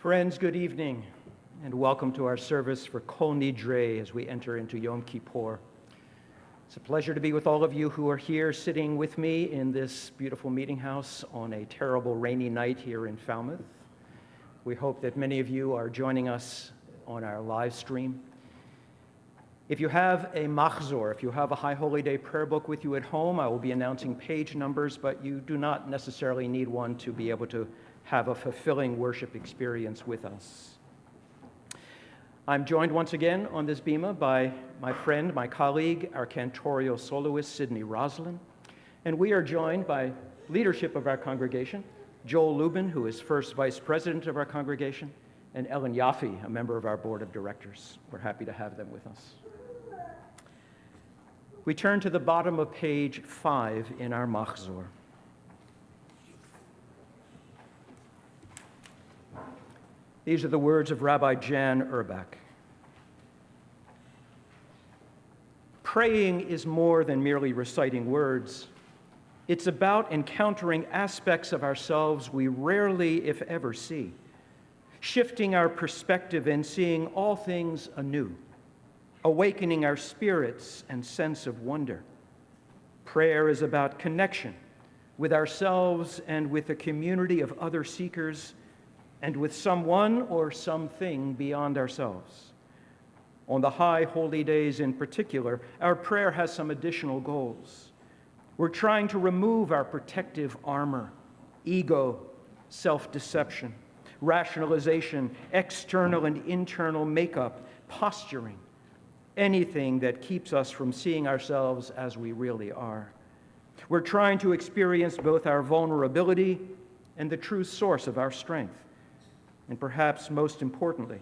Friends, good evening, and welcome to our service for Kol Nidre as we enter into Yom Kippur. It's a pleasure to be with all of you who are here sitting with me in this beautiful meeting house on a terrible rainy night here in Falmouth. We hope that many of you are joining us on our live stream. If you have a machzor, if you have a High Holy Day prayer book with you at home, I will be announcing page numbers, but you do not necessarily need one to be able to have a fulfilling worship experience with us. I'm joined once again on this bima by my friend, my colleague, our cantorial soloist, Sidney Roslin, and we are joined by leadership of our congregation, Joel Lubin, who is first vice president of our congregation, and Ellen Yaffe, a member of our board of directors. We're happy to have them with us. We turn to the bottom of page 5 in our machzor. These are the words of Rabbi Jan Urbach. Praying is more than merely reciting words. It's about encountering aspects of ourselves we rarely, if ever, see, shifting our perspective and seeing all things anew, awakening our spirits and sense of wonder. Prayer is about connection with ourselves and with a community of other seekers and with someone or something beyond ourselves. On the high holy days in particular, our prayer has some additional goals. We're trying to remove our protective armor, ego, self-deception, rationalization, external and internal makeup, posturing, anything that keeps us from seeing ourselves as we really are. We're trying to experience both our vulnerability and the true source of our strength. And perhaps most importantly,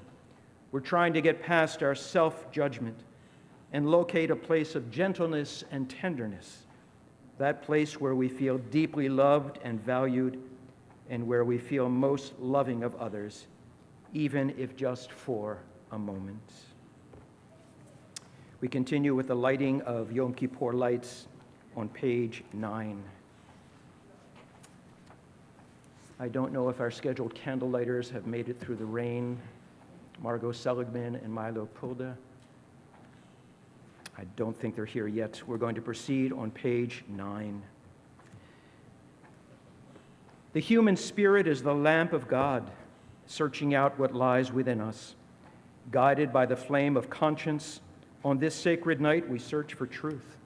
we're trying to get past our self-judgment and locate a place of gentleness and tenderness, that place where we feel deeply loved and valued and where we feel most loving of others, even if just for a moment. We continue with the lighting of Yom Kippur lights on page 9. I don't know if our scheduled candle lighters have made it through the rain. Margot Seligman and Milo Pulda. I don't think they're here yet. We're going to proceed on page 9. The human spirit is the lamp of God, searching out what lies within us. Guided by the flame of conscience, on this sacred night we search for truth.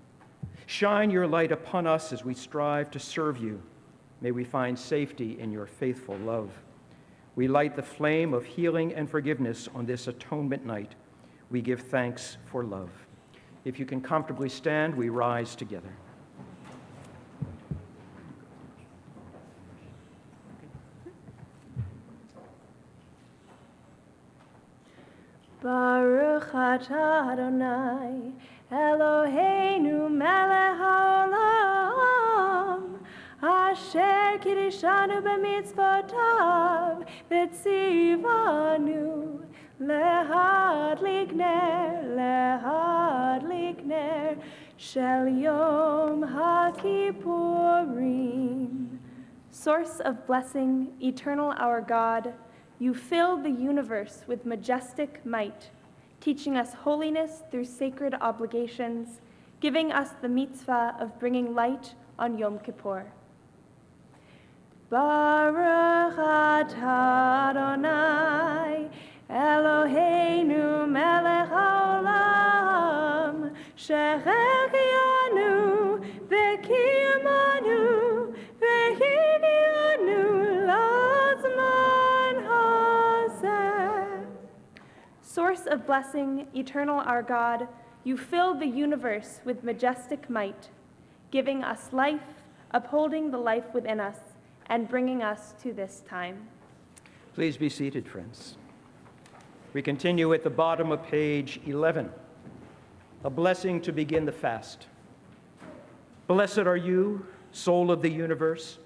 Shine your light upon us as we strive to serve you. May we find safety in your faithful love. We light the flame of healing and forgiveness on this atonement night. We give thanks for love. If you can comfortably stand, we rise together. Baruch atah Adonai, Eloheinu melech haolam, Asher kirishanu b'mitzvotav, v'tzivanu lehadlik ner, shel Yom HaKippurim. Source of blessing, eternal our God, you fill the universe with majestic might, teaching us holiness through sacred obligations, giving us the mitzvah of bringing light on Yom Kippur. Baruch atah Adonai, Eloheinu melech haolam, shechechianu v'kiyamanu v'hivianu lazman hazeh. Source of blessing, eternal our God, you fill the universe with majestic might, giving us life, upholding the life within us, and bringing us to this time. Please be seated, friends. We continue at the bottom of page 11. A blessing to begin the fast. Blessed are you, soul of the universe,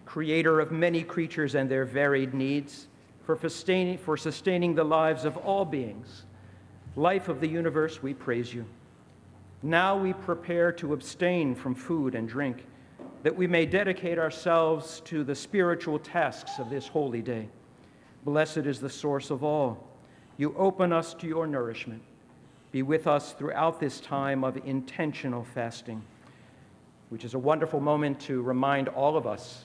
creator of many creatures and their varied needs, for sustaining the lives of all beings. Life of the universe, we praise you. Now we prepare to abstain from food and drink, that we may dedicate ourselves to the spiritual tasks of this holy day. Blessed is the source of all. You open us to your nourishment. Be with us throughout this time of intentional fasting, which is a wonderful moment to remind all of us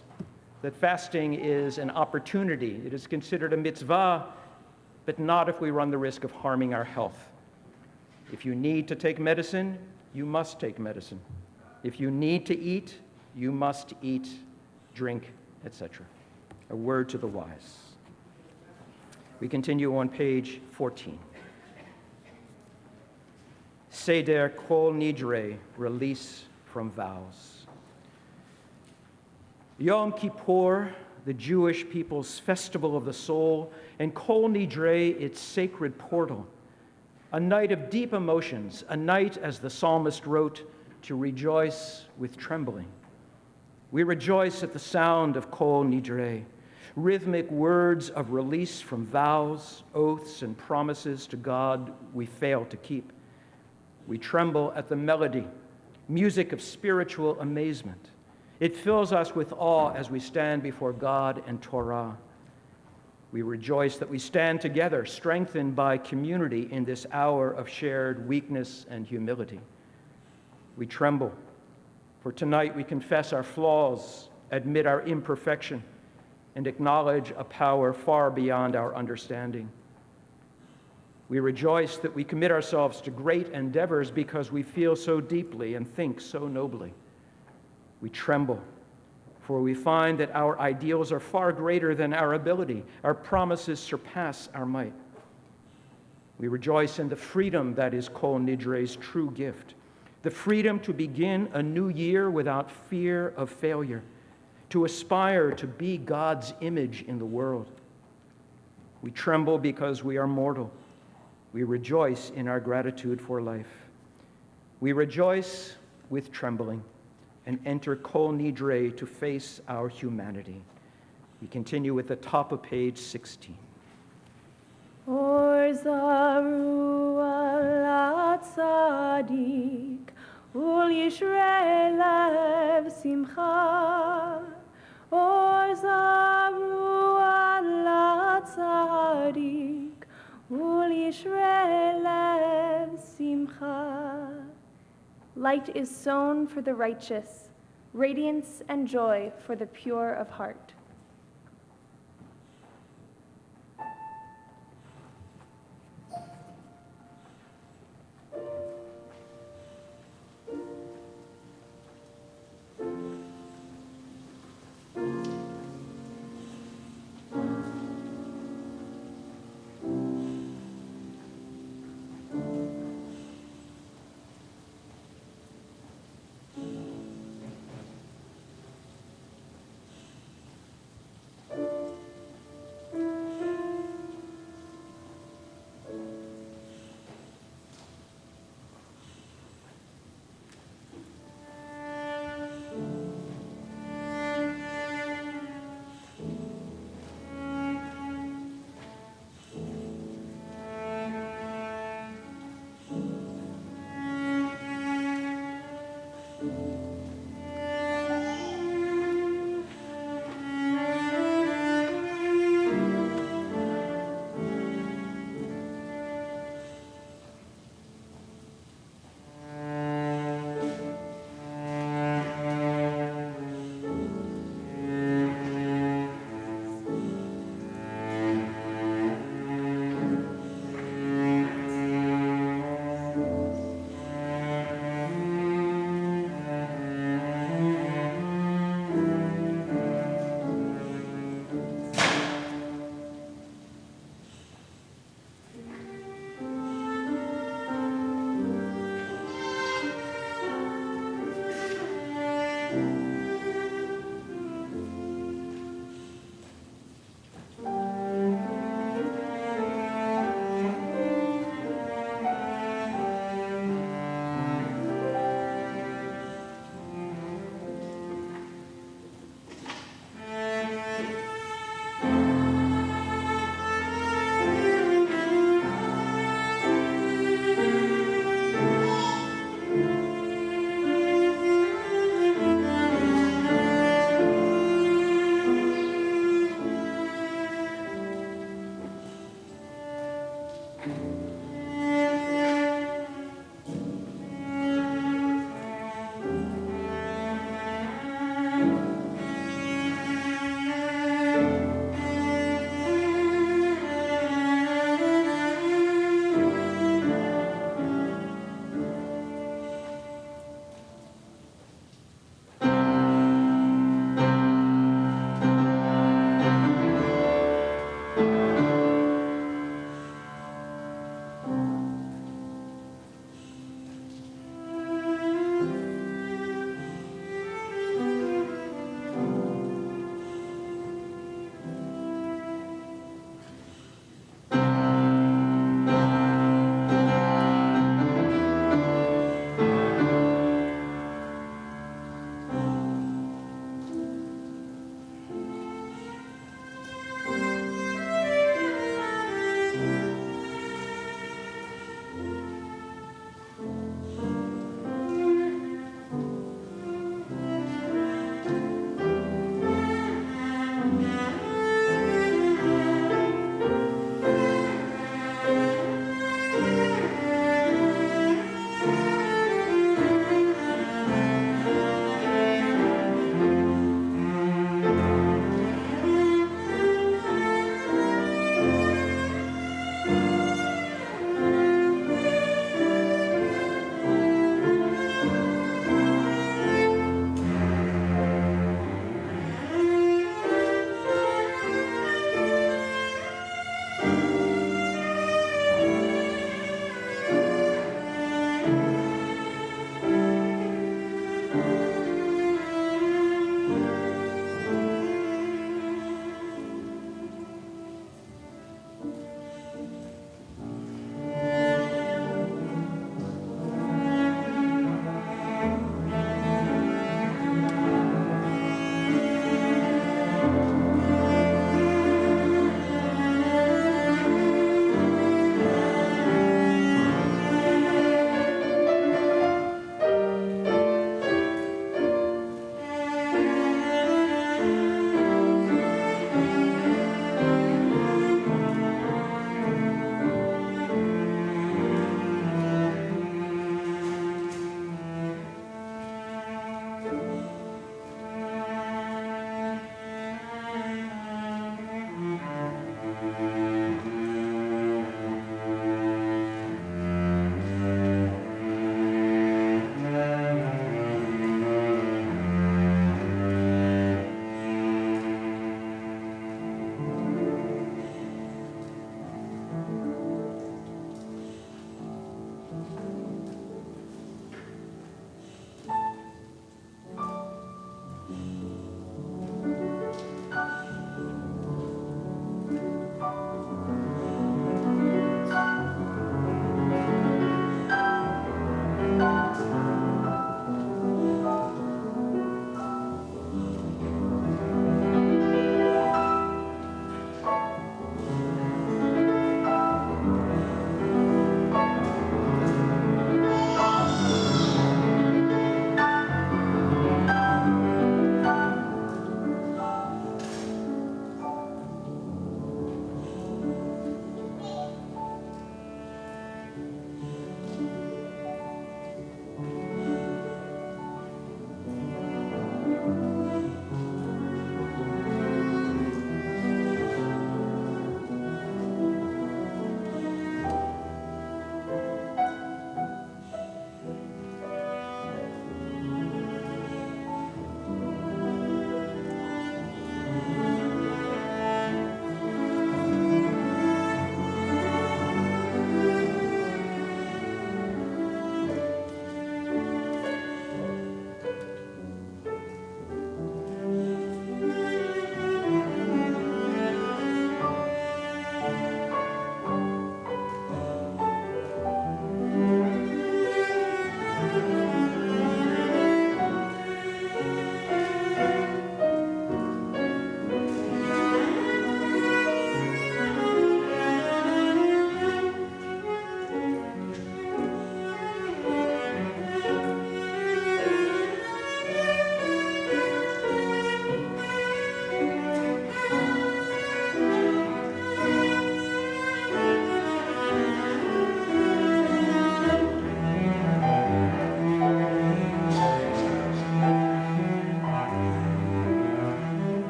that fasting is an opportunity. It is considered a mitzvah, but not if we run the risk of harming our health. If you need to take medicine, you must take medicine. If you need to eat, you must eat, drink, etc. A word to the wise. We continue on page 14. Seder Kol Nidre, release from vows. Yom Kippur, the Jewish people's festival of the soul, and Kol Nidre, its sacred portal. A night of deep emotions, a night, as the psalmist wrote, to rejoice with trembling. We rejoice at the sound of Kol Nidre, rhythmic words of release from vows, oaths, and promises to God we fail to keep. We tremble at the melody, music of spiritual amazement. It fills us with awe as we stand before God and Torah. We rejoice that we stand together, strengthened by community in this hour of shared weakness and humility. We tremble, for tonight we confess our flaws, admit our imperfection, and acknowledge a power far beyond our understanding. We rejoice that we commit ourselves to great endeavors because we feel so deeply and think so nobly. We tremble, for we find that our ideals are far greater than our ability. Our promises surpass our might. We rejoice in the freedom that is Kol Nidre's true gift, the freedom to begin a new year without fear of failure, to aspire to be God's image in the world. We tremble because we are mortal. We rejoice in our gratitude for life. We rejoice with trembling and enter Kol Nidre to face our humanity. We continue with the top of page 16. Or zaru ala tzadik, ul yishrei lev simcha. Or zaru ala tzadik, ul yishrei lev simcha. Light is sown for the righteous, radiance and joy for the pure of heart.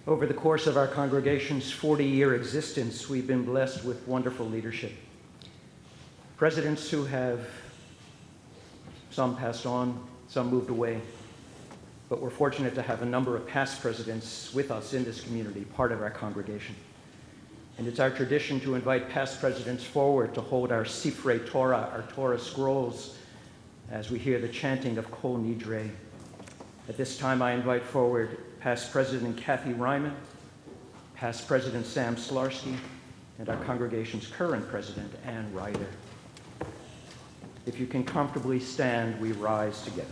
Over the course of our congregation's 40-year existence, we've been blessed with wonderful leadership. Presidents who have, some passed on, some moved away, but we're fortunate to have a number of past presidents with us in this community, part of our congregation. And it's our tradition to invite past presidents forward to hold our Sifrei Torah, our Torah scrolls, as we hear the chanting of Kol Nidre. At this time, I invite forward past President Kathy Ryman, past President Sam Slarsky, and our congregation's current president, Ann Ryder. If you can comfortably stand, we rise together.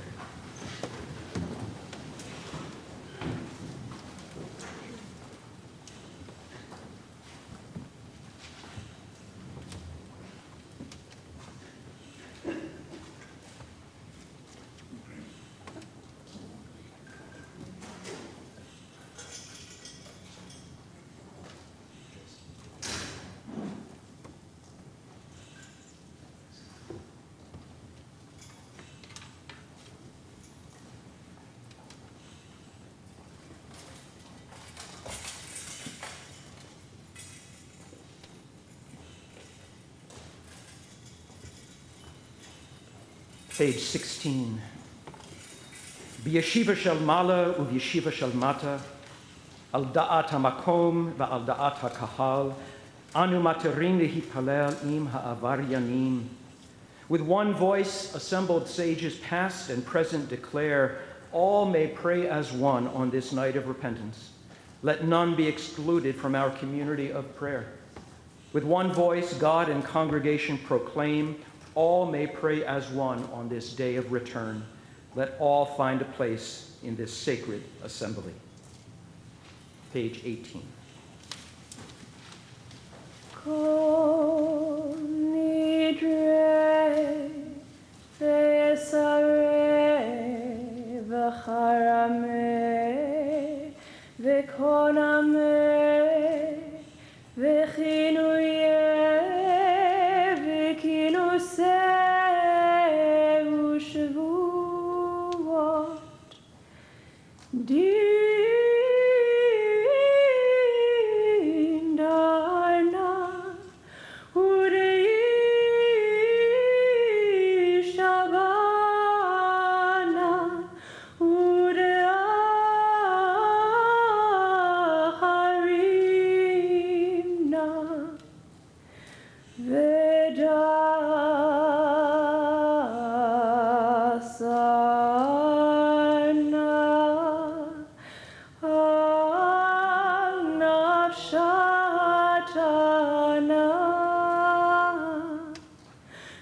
Page 16. B'yeshiva shel mala u'b'yeshiva shel mata, al da'at ha'makom va'al da'at ha'kahal, anu materim lehipalel im ha'avaryanim. With one voice, assembled sages past and present declare, all may pray as one on this night of repentance. Let none be excluded from our community of prayer. With one voice, God and congregation proclaim, all may pray as one on this day of return. Let all find a place in this sacred assembly. Page 18. Kol nidre ve'esareh v'charameh v'konameh v'chinuyeh v'kinuseh u'shavuot.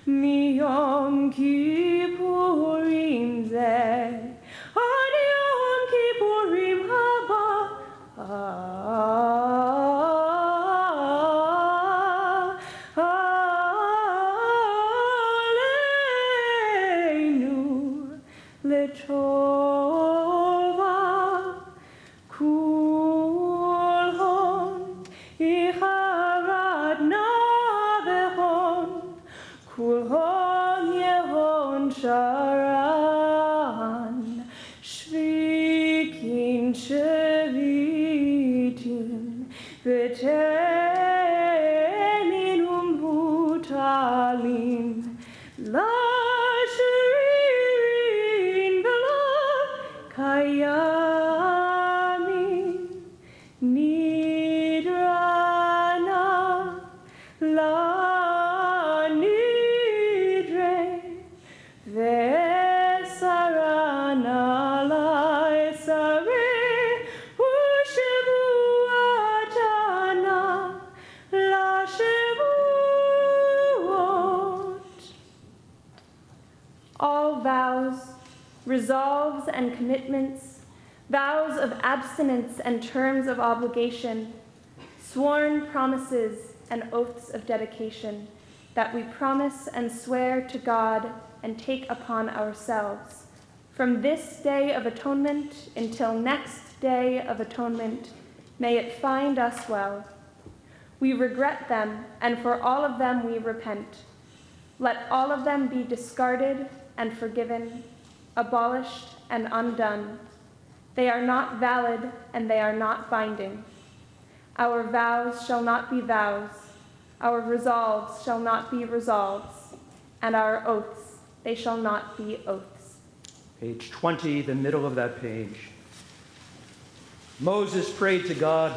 Miyom Kippurim zeh ad Yom Kippurim haba aleinu letova kulhon icharadna vehon kulhon yehon sharan shvikin shvitin v'tenin umbutalim lashirin v'la kayamin nidrana la Nidre ve'esarana la esareh u'shavuatana la shavuot. All vows, resolves, and commitments, vows of abstinence and terms of obligation, sworn promises and oaths of dedication that we promise and swear to God and take upon ourselves. From this day of atonement until next day of atonement, may it find us well. We regret them, and for all of them we repent. Let all of them be discarded and forgiven, abolished and undone. They are not valid and they are not binding. Our vows shall not be vows. Our resolves shall not be resolves. And our oaths, they shall not be oaths. Page 20, the middle of that page. Moses prayed to God,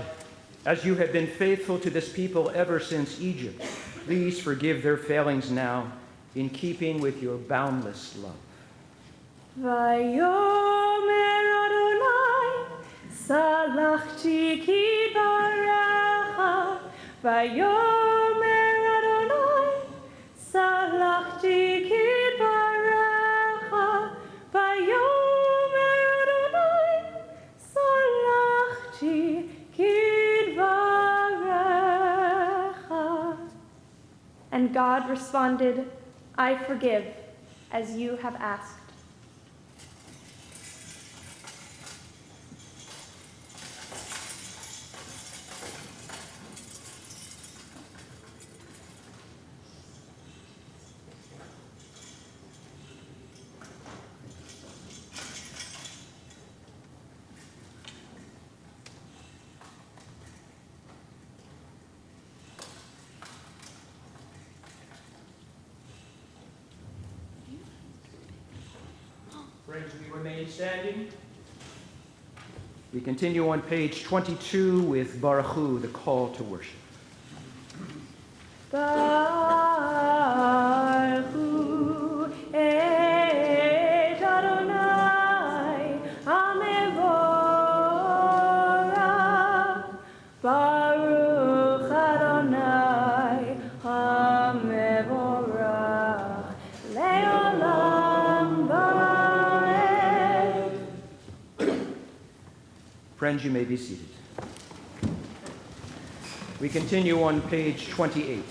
as you have been faithful to this people ever since Egypt, please forgive their failings now in keeping with your boundless love. Vayomer Adonai, salachti kidvarecha. Vayomer Adonai, salachti kidvarecha. Vayomer Adonai, salachti kidvarecha. And God responded, I forgive, as you have asked. Friends, we remain standing. We continue on page 22 with Baruch Hu, the call to worship. Baruch Hu et Adonai Hamevorach. Baruch Adonai Hamevorach Leolam Vaed. Friends, you may be seated. We continue on page 28.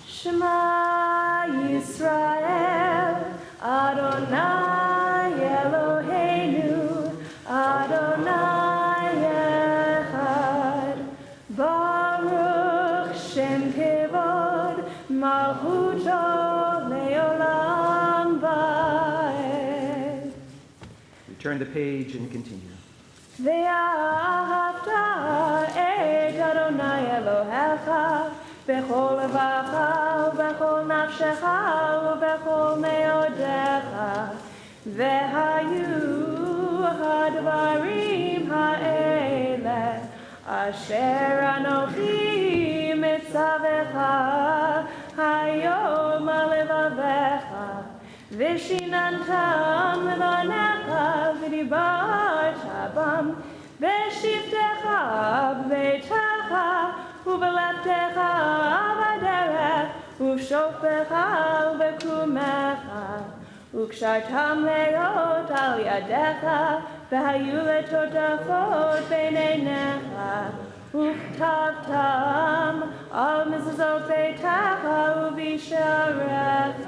Shema Yisrael, Adonai Eloheinu, Adonai Echad. Baruch Shem Kevod, Malchuto Leolam Vaed. We turn the page and continue. ואהבת את אדוני אלוהיך בכל לבבך ובכל נפשך ובכל מאודיך. והיו הדברים האלה אשר אנוכי מצווך היום על לבבך. ושיננתם לבניך ודיברת בם בשבתך בביתך ובלכתך בדרך ובשופך ובקומך וקשרתם להיות על ידיך והיו לטוטפות בין עיניך וכתבתם על מזוזות ביתך ובשעריך.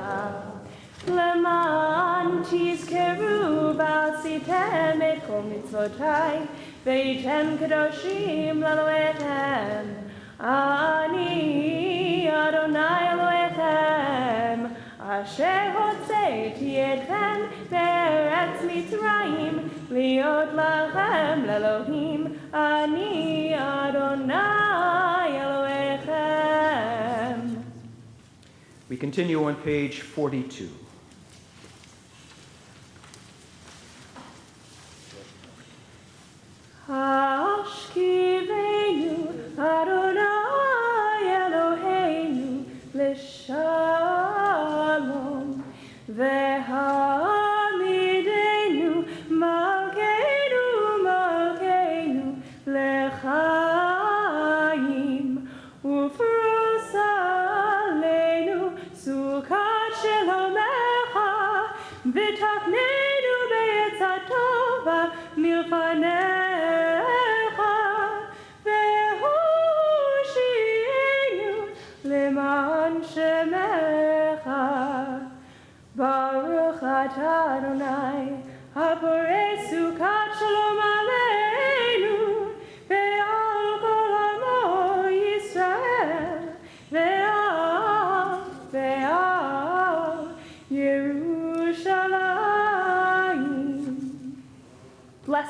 למען תזכרו ועשיתם את כל מצוותיי, והייתם קדושים לאלוהיכם. אני אדוני אלוהיכם, אשר הוצאתי אתכם מארץ מצרים, להיות לכם לאלוהים. אני אדוני אלוהיכם. We continue on page 42. Ashkivenu Adonai Eloheinu L'Shalom Ve'hamidenu Malkeinu Malkeinu L'chaim Ufros Aleinu Sukkot Shalom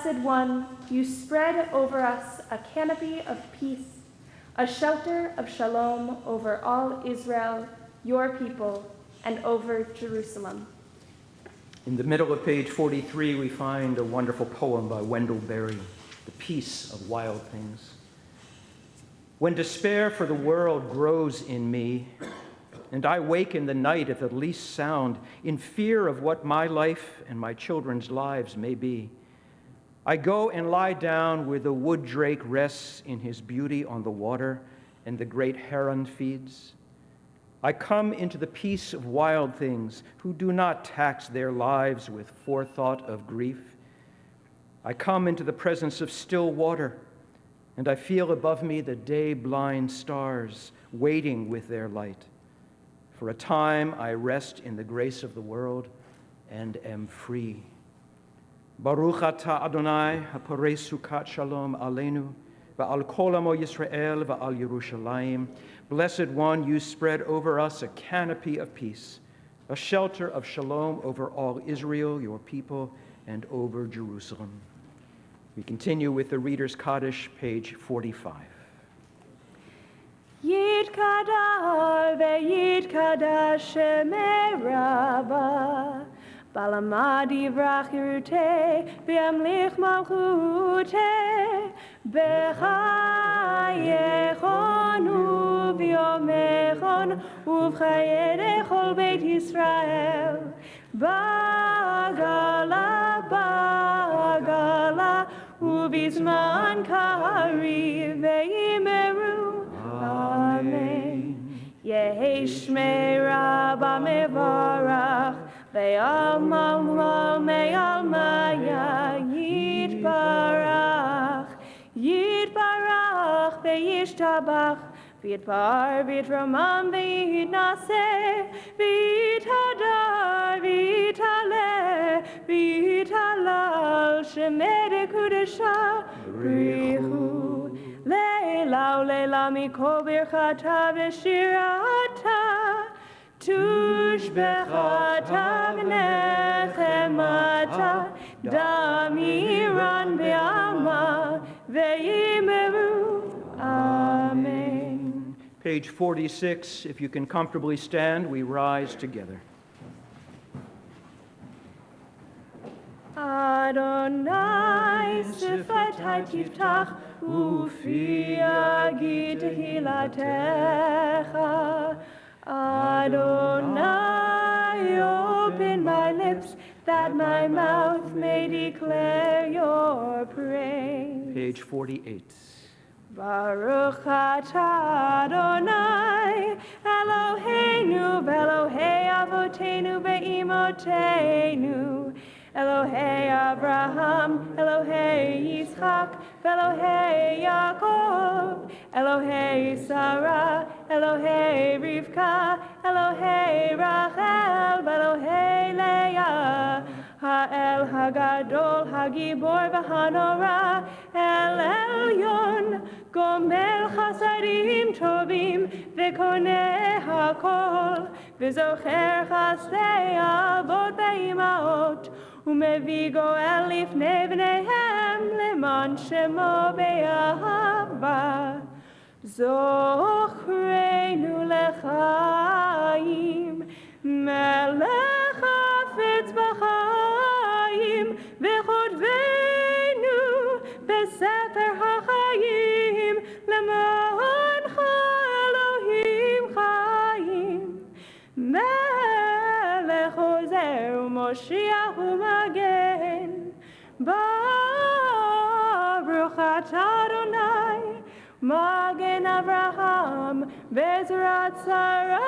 Blessed One, you spread over us a canopy of peace, a shelter of shalom over all Israel, your people, and over Jerusalem. In the middle of page 43, we find a wonderful poem by Wendell Berry, The Peace of Wild Things. When despair for the world grows in me, and I wake in the night at the least sound, in fear of what my life and my children's lives may be, I go and lie down where the wood drake rests in his beauty on the water and the great heron feeds. I come into the peace of wild things who do not tax their lives with forethought of grief. I come into the presence of still water, and I feel above me the day-blind stars waiting with their light. For a time I rest in the grace of the world and am free. Baruch atah Adonai haporei sukat shalom aleinu va'al kol amo Yisrael va'al Yerushalayim. Blessed One, you spread over us a canopy of peace, a shelter of shalom over all Israel, your people, and over Jerusalem. We continue with the Reader's Kaddish, page 45. Yitkadal ve'yitkadash shemei Rabbah, Balamad yivrach yiruteh, v'yamlich malchuteh, b'chayechon u'v'yomechon, u'v'chayei chol beit Yisrael, ba'gala, ba'gala, u'bizman kariv ve'imeru. Amen. Yehi shmei Rabbah mevarach, ve'alma me'almaya yitbarach, yitbarach ve'yishtabach, v'yitbar v'yitramam ve'yitnaseh, v'yithadar v'yithaleh, v'yithalal shemei dekudesha richu. Leila uleila mikol birchata v'shirata, tushbechata v'nechemata, damiran ve'alma ve'imeru. Amen. Page 46, if you can comfortably stand, we rise together. Adonai sifatai tiftach ufi agid tehilatecha. Adonai, open my lips that my mouth may declare your praise. Page 48. Baruch atah Adonai, Eloheinu v'Elohei avotenu ve'imotenu, Elohei Abraham, Elohei Yitzchak, Elohei Yaakov, Elohei Sarah, Elohei Rivka, Elohei Rachel, Elohei Leah, Ha'el Hagadol, Hagibor v'Hanora, El Elyon, Gomel Chasadim Tovim, V'koneh Hakol, V'zocher Chasdei Avot Ve'imaot, Umevi Goel Lifnei Bneihem, Leman Shemo Be'ahava, Zochreinu Lechaim, Melech Hafetz B'chaim, V'chodvenu B'sefer HaChaim, Lemancha Elohim Chaim, Melech Ozer U'Moshiach U'Magen, Baruch atah Adonai, Magen Avraham, Bezrat Sarah.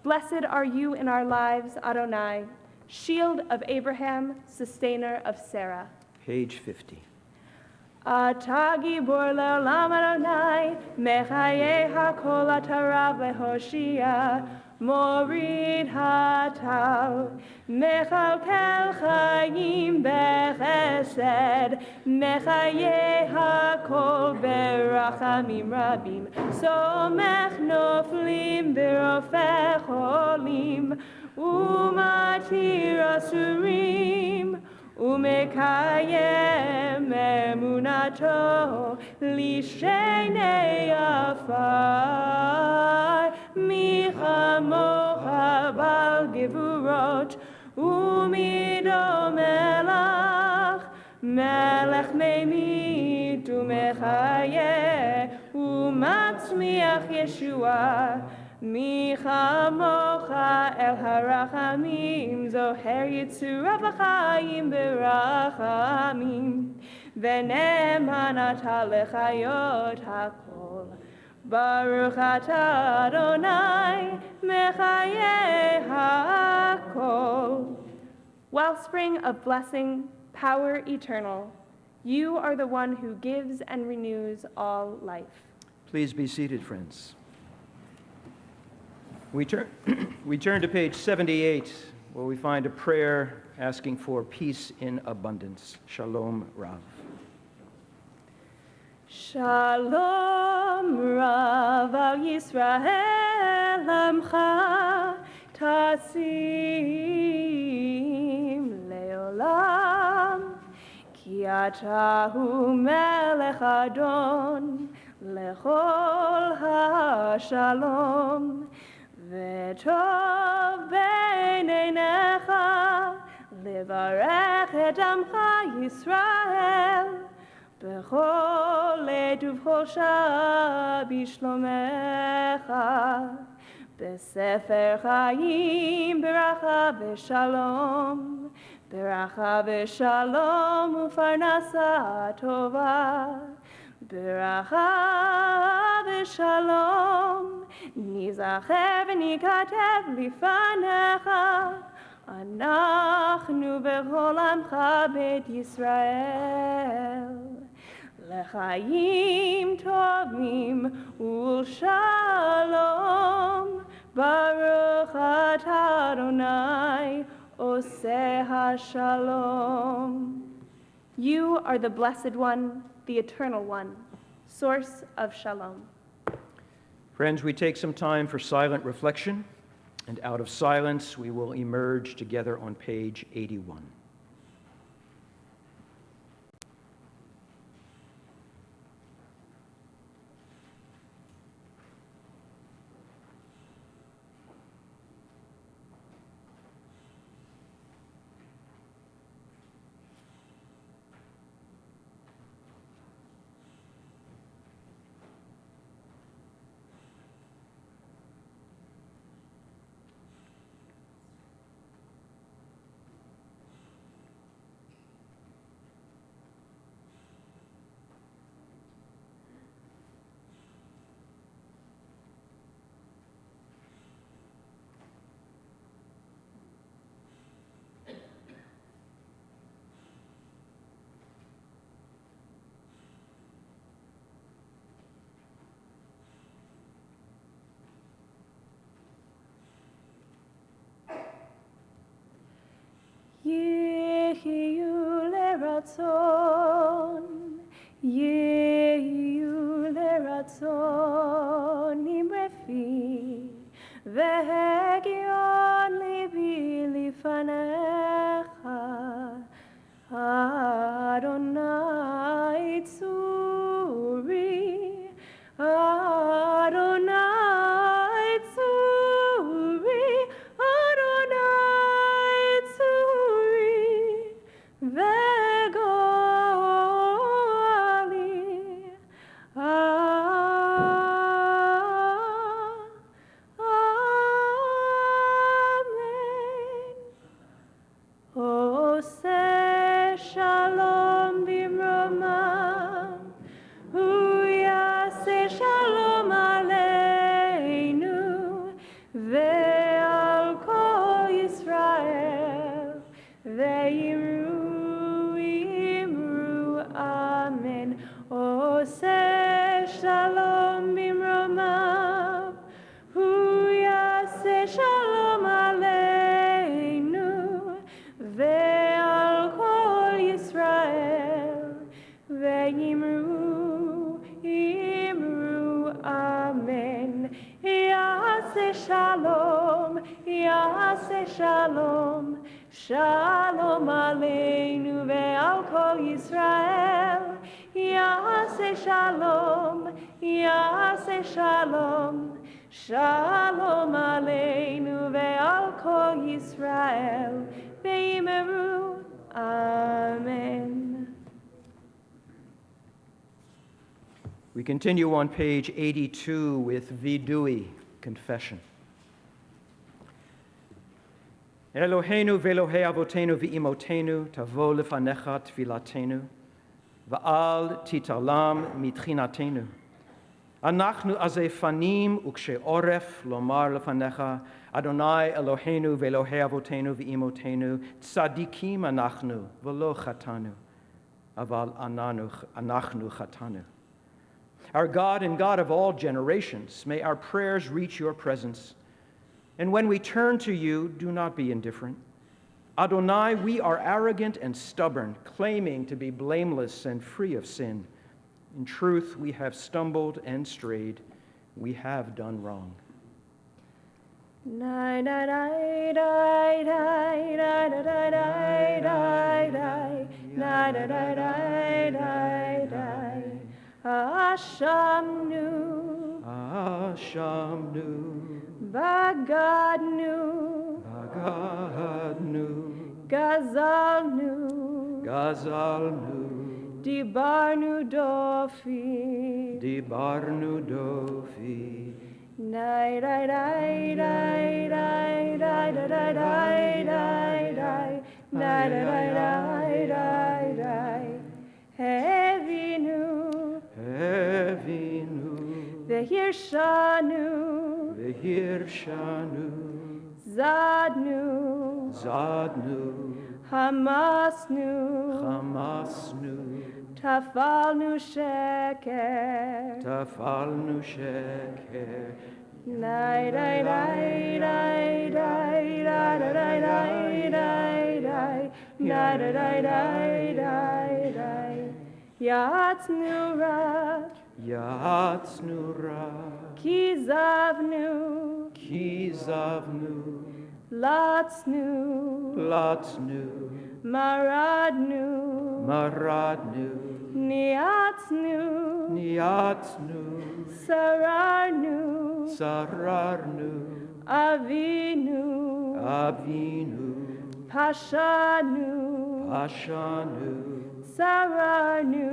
Blessed are you in our lives, Adonai, shield of Abraham, sustainer of Sarah. Page 50. Ata gibor le'olam Adonai, mechayei hakol atarav lehoshia, morid hatal, mechalkel chayim bechesed, mechayei hakol berachamim rabim, somech noflim berofech olim, umatir asurim, ומקיים אמונתו לשני עפר. מי כמוך בעל גבורות ומידו מלך, מלך ממית ומחיה ומצמיח ישועה. מי כמוך אל הרחמים, זוהר יצוריו לחיים ברחמים, ונאמן אתה לחיות הכל. ברוך אתה אדוני מחיי הכל. Wellspring of blessing, power eternal, you are the one who gives and renews all life. Please be seated, friends. We turn to page 78, where we find a prayer asking for peace in abundance. Shalom Rav. Shalom Rav al Yisrael amcha tasim leolam, ki ata hu melech adon lechol ha-shalom. וטוב בעיניך לברך את עמך ישראל בכל עת ובכל שעה בשלומך, בספר חיים ברכה ושלום, ברכה ושלום ופרנסה טובה, ברכה ושלום ניזכר וניכתב לפניך, אנחנו וכל עמך בית ישראל, לחיים טובים ולשלום. ברוך אתה אדוני עושה השלום. You are the blessed one, the eternal one, source of shalom. Friends, we take some time for silent reflection, and out of silence we will emerge together on page 81. יחיו לרצון, יחיו לרצון, נמרה פי והגיון ליבי לפניך, אדוני צורי, אדוני צורי, אדוני צורי, וגואלי, אמן. עושה שלום במרומיו, הוא יעשה שלום עלינו ועל כל ישראל, ואמרו אמרו אמן. עושה שלום במרומיו, הוא יעשה שלום עלינו ועל כל ישראל, ואמרו אמרו אמן. יעשה שלום, יעשה שלום, Shalom Aleinu ve'al kol Yisrael. Yaseh shalom, Yaseh shalom. Shalom Aleinu ve'al kol Yisrael. Ve'imeru, Amen. We continue on page 82 with Vidui, confession. Eloheinu ve'Elohei avotenu ve'imotenu tavo lefanecha tfilatenu va'al titalam mitchinatenu. Anachnu azefanim ukshe oref lomar lefanecha Adonai Eloheinu ve'Elohei avotenu ve'imotenu tzadikim anachnu v'lo chatanu aval anachnu chatanu. Our God and God of all generations, may our prayers reach your presence. And when we turn to you, do not be indifferent. Adonai, we are arrogant and stubborn, claiming to be blameless and free of sin. In truth, we have stumbled and strayed. We have done wrong. Ashamnu, Bagadnu, Gazalnu, Dibarnu Dofi, Hevinu, Vehirshanu, Zadnu, Hamasnu, Tafalnu Sheker, Yatsnura, Kizavnu, Latsnu, Maradnu, Niatsnu, Sararnu, Avinu, Pashanu, Sararnu,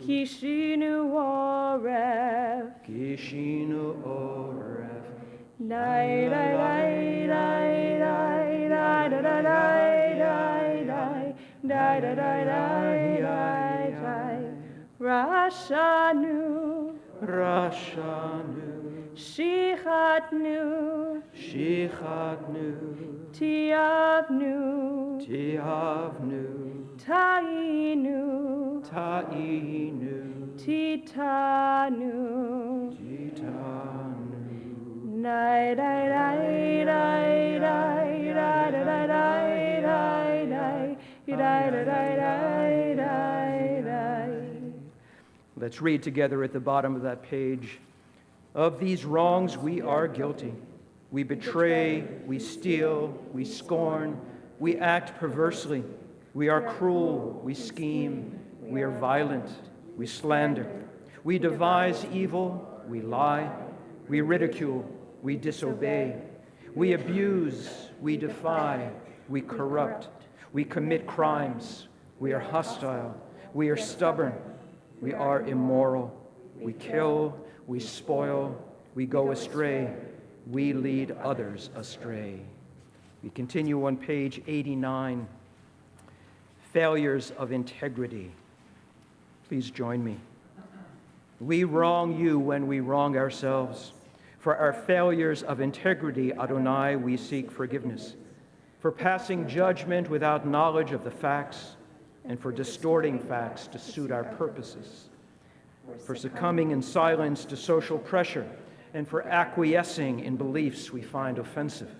Kishinu Oref, Rashanu, Shichatnu, Tiavnu, Tainu, Titanu, Let's read together at the bottom of that page. Of these wrongs we are guilty. We betray, we steal, we scorn, we act perversely. We are cruel, we scheme, we are violent, we slander. We devise evil, we lie, we ridicule, we disobey. We abuse, we defy, we corrupt. We commit crimes, we are hostile, we are stubborn, we are immoral. We kill, we spoil, we go astray, we lead others astray. We continue on page 89. Failures of integrity. Please join me. We wrong you when we wrong ourselves. For our failures of integrity, Adonai, we seek forgiveness. For passing judgment without knowledge of the facts, and for distorting facts to suit our purposes. For succumbing in silence to social pressure, and for acquiescing in beliefs we find offensive.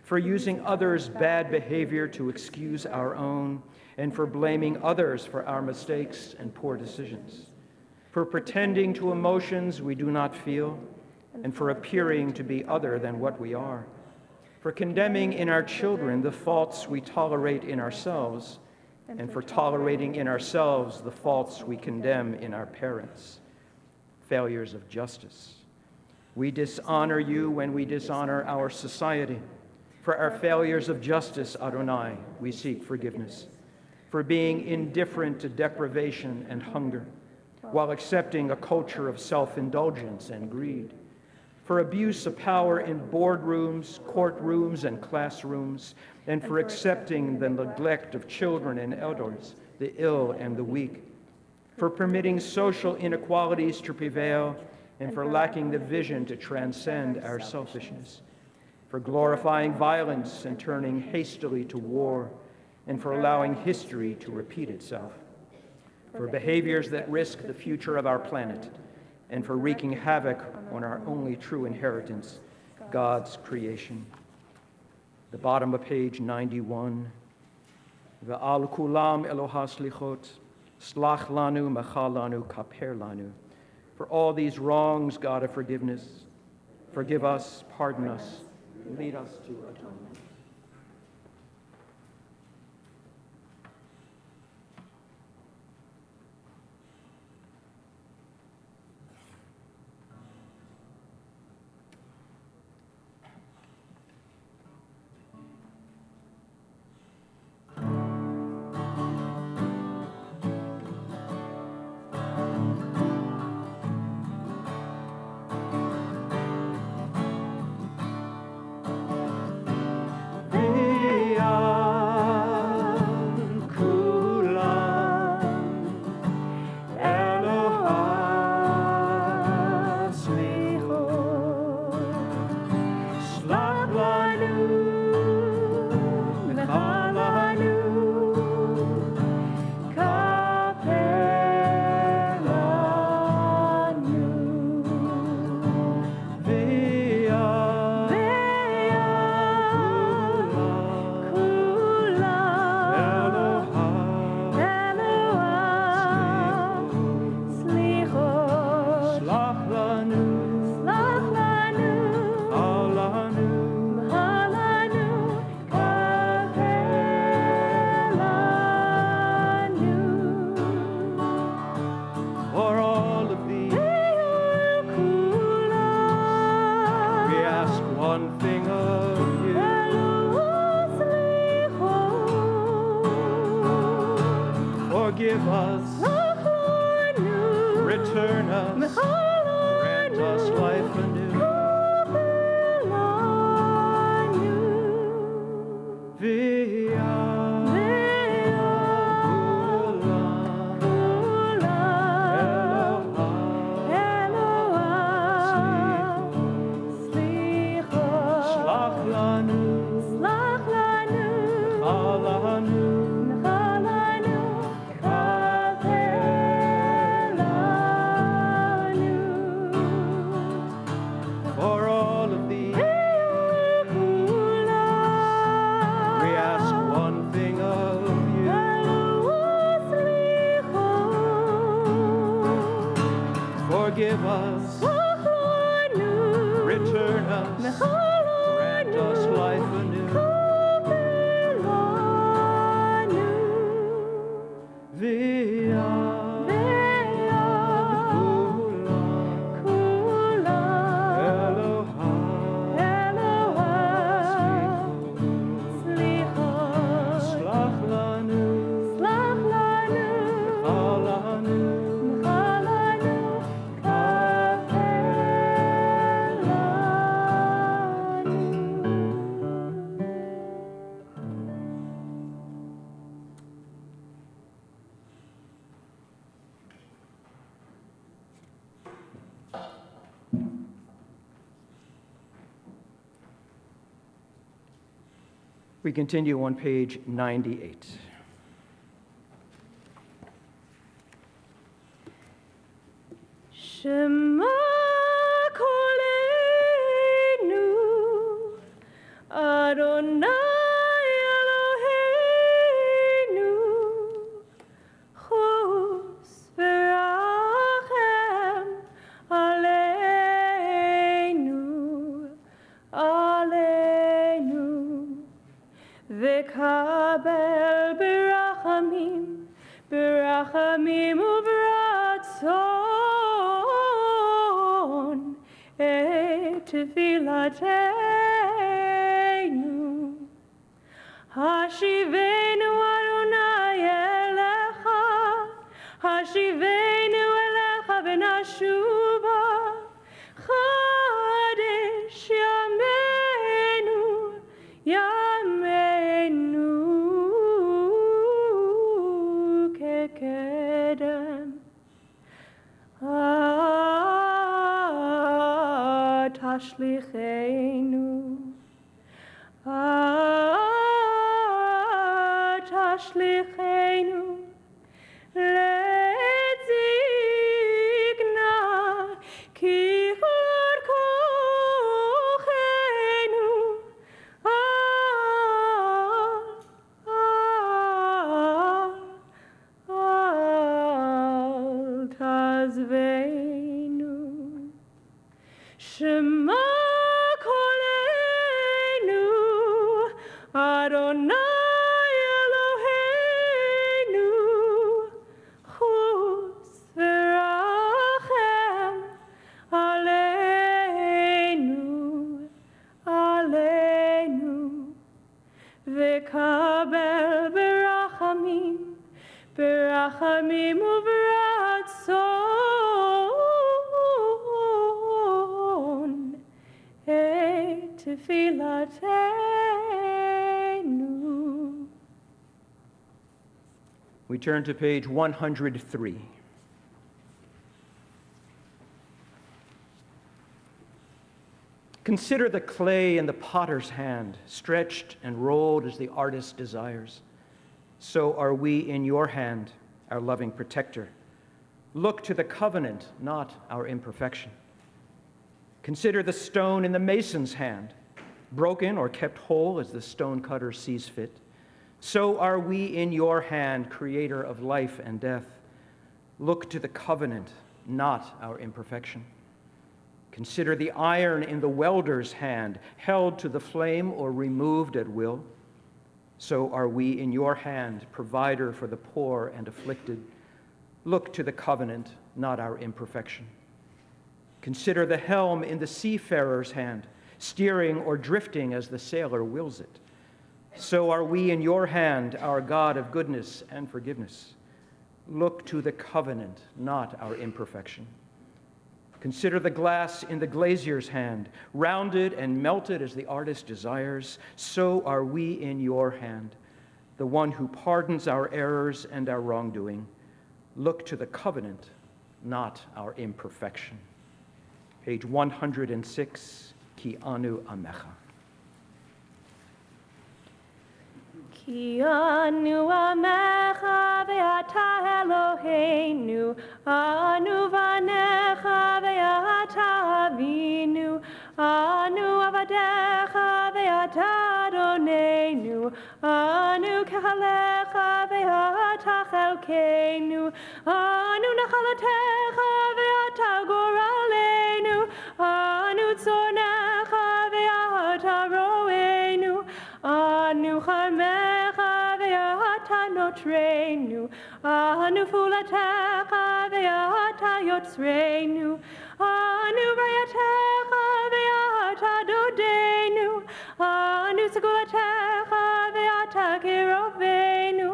For using others' bad behavior to excuse our own, and for blaming others for our mistakes and poor decisions. For pretending to emotions we do not feel, and for appearing to be other than what we are. for condemning in our children the faults we tolerate in ourselves, and for tolerating in ourselves the faults we condemn in our parents. Failures of justice. We dishonor you when we dishonor our society. For our failures of justice, Adonai, we seek forgiveness. For being indifferent to deprivation and hunger, while accepting a culture of self-indulgence and greed. For abuse of power in boardrooms, courtrooms, and classrooms, and for accepting the neglect of children and elders, the ill and the weak. For permitting social inequalities to prevail, and for lacking the vision to transcend our selfishness. For glorifying violence and turning hastily to war, and for allowing history to repeat itself. For behaviors that risk the future of our planet, and for wreaking havoc on our only true inheritance, God's creation. The bottom of page 91. Ve'al kulam Eloha slichot, slach lanu, mechal lanu, kaper lanu. For all these wrongs, God of forgiveness, forgive us, pardon us, lead us to atonement. Forgive us, return us, grant us life anew. Forgive us, return us, grant us life anew. We continue on page 98. Shema Kolenu, Adonai Eloheinu, Chus v'rachem aleinu, aleinu. ברחמים וברצון את תפילתנו. השיבנו אדוני אליך, השיבנו אליך ונשובה, חדש ימינו, ימינו כקדם. תשליכנו, תשליכנו לעת זקנה, כי כלות כוחנו, אל תעזבנו. שמע קולנו, אדוני אלוהינו, חוס ורחם עלינו, עלינו, וקבל ברחמים, ברחמים וברצון את תפילתנו. We turn to page 103. Consider the clay in the potter's hand, stretched and rolled as the artist desires. So are we in your hand, our loving protector. Look to the covenant, not our imperfection. Consider the stone in the mason's hand, broken or kept whole as the stone cutter sees fit. So are we in your hand, creator of life and death. Look to the covenant, not our imperfection. Consider the iron in the welder's hand, held to the flame or removed at will. So are we in your hand, provider for the poor and afflicted. Look to the covenant, not our imperfection. Consider the helm in the seafarer's hand, steering or drifting as the sailor wills it. So are we in your hand, our God of goodness and forgiveness. Look to the covenant, not our imperfection. Consider the glass in the glazier's hand, rounded and melted as the artist desires. So are we in your hand, the one who pardons our errors and our wrongdoing. Look to the covenant, not our imperfection. Page 106, Ki anu amecha. Ki anu amecha ve'ata Eloheinu, anu vanecha ve'ata avinu, anu avadecha ve'ata Adonenu, anu kechalecha ve'ata chelkeinu, anu nachalatecha ve'ata goralenu, anu tzonecha ve'ata roenu, anu charmecha ve'ata notrenu, anu fulatecha ve'ata yotzrenu, anu rayatecha ve'ata dodenu, anu segulatecha ve'ata kirovenu,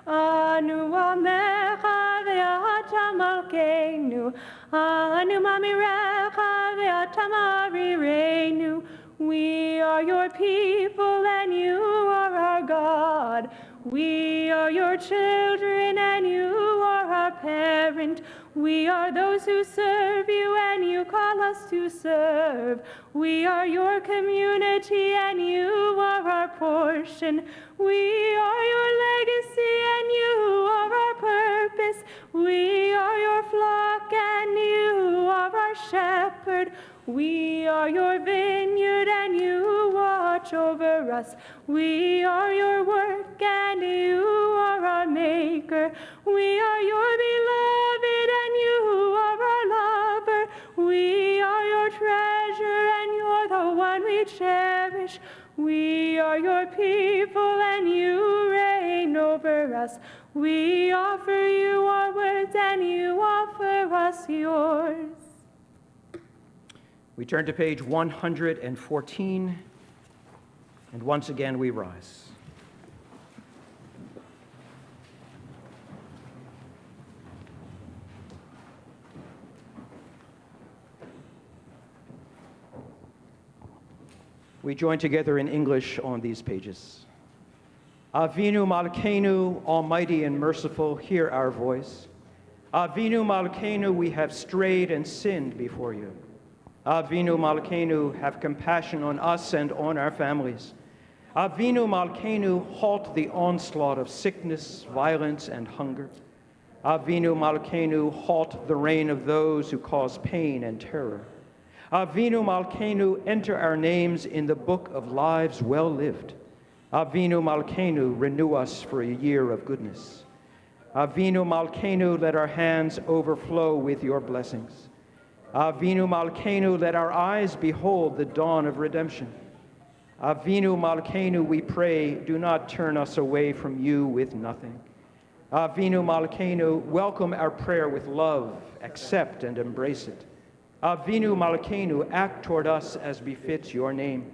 anu amecha ve'ata malkeinu, anu mamirecha ve'ata marirenu. We are your people and you are our God. We are your children and you are our parent. We are those who serve you and you call us to serve. We are your community and you are our portion. We are your legacy and you are our purpose. We are your flock and you are our shepherd. We are your vineyard and you watch over us. We are your work and you are our maker. We are your beloved and you are our lover. We are your treasure and you're the one we cherish. We are your people and you reign over us. We offer you our words, and you offer us yours. We turn to page 114, and once again we rise. We join together in English on these pages. Avinu Malkeinu, almighty and merciful, hear our voice. Avinu Malkeinu, we have strayed and sinned before you. Avinu Malkeinu, have compassion on us and on our families. Avinu Malkeinu, halt the onslaught of sickness, violence, and hunger. Avinu Malkeinu, halt the reign of those who cause pain and terror. Avinu Malkeinu, enter our names in the book of lives well lived. Avinu Malkeinu, renew us for a year of goodness. Avinu Malkeinu, let our hands overflow with your blessings. Avinu Malkeinu, let our eyes behold the dawn of redemption. Avinu Malkeinu, we pray, do not turn us away from you with nothing. Avinu Malkeinu, welcome our prayer with love, accept and embrace it. Avinu Malkeinu, act toward us as befits your name.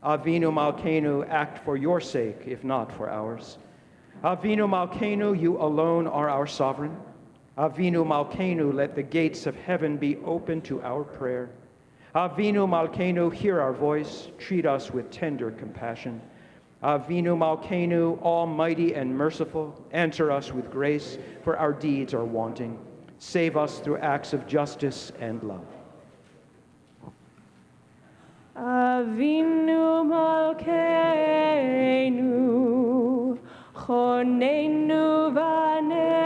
Avinu Malkeinu, act for your sake, if not for ours. Avinu Malkeinu, you alone are our sovereign. Avinu Malkeinu, let the gates of heaven be open to our prayer. Avinu Malkeinu, hear our voice, treat us with tender compassion. Avinu Malkeinu, almighty and merciful, answer us with grace, for our deeds are wanting. Save us through acts of justice and love. Avinu Malkeinu, Chonenu Vaneinu.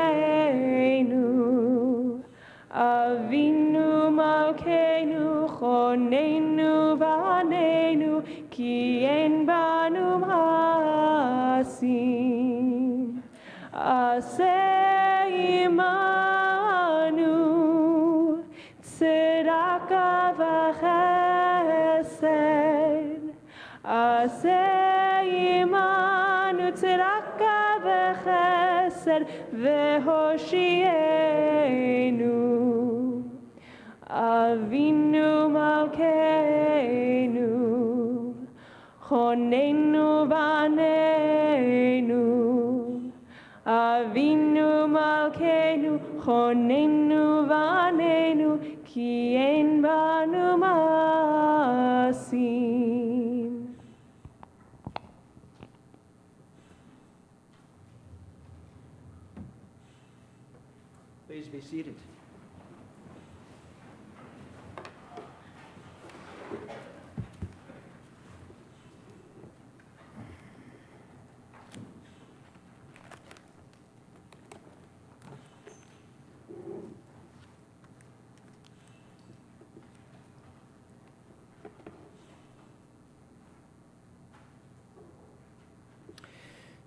Avinu Malkeinu, Chonenu Vaneinu, Ki en banu masim. Aseh imanu, tzedakah v'chesed. Aseh imanu, tzedakah v'chesed, v'hoshienu. Avinu Malkeinu, Chonenu Vaneinu. Avinu Malkeinu, Chonenu Vaneinu, Ki en banu masim. Please be seated.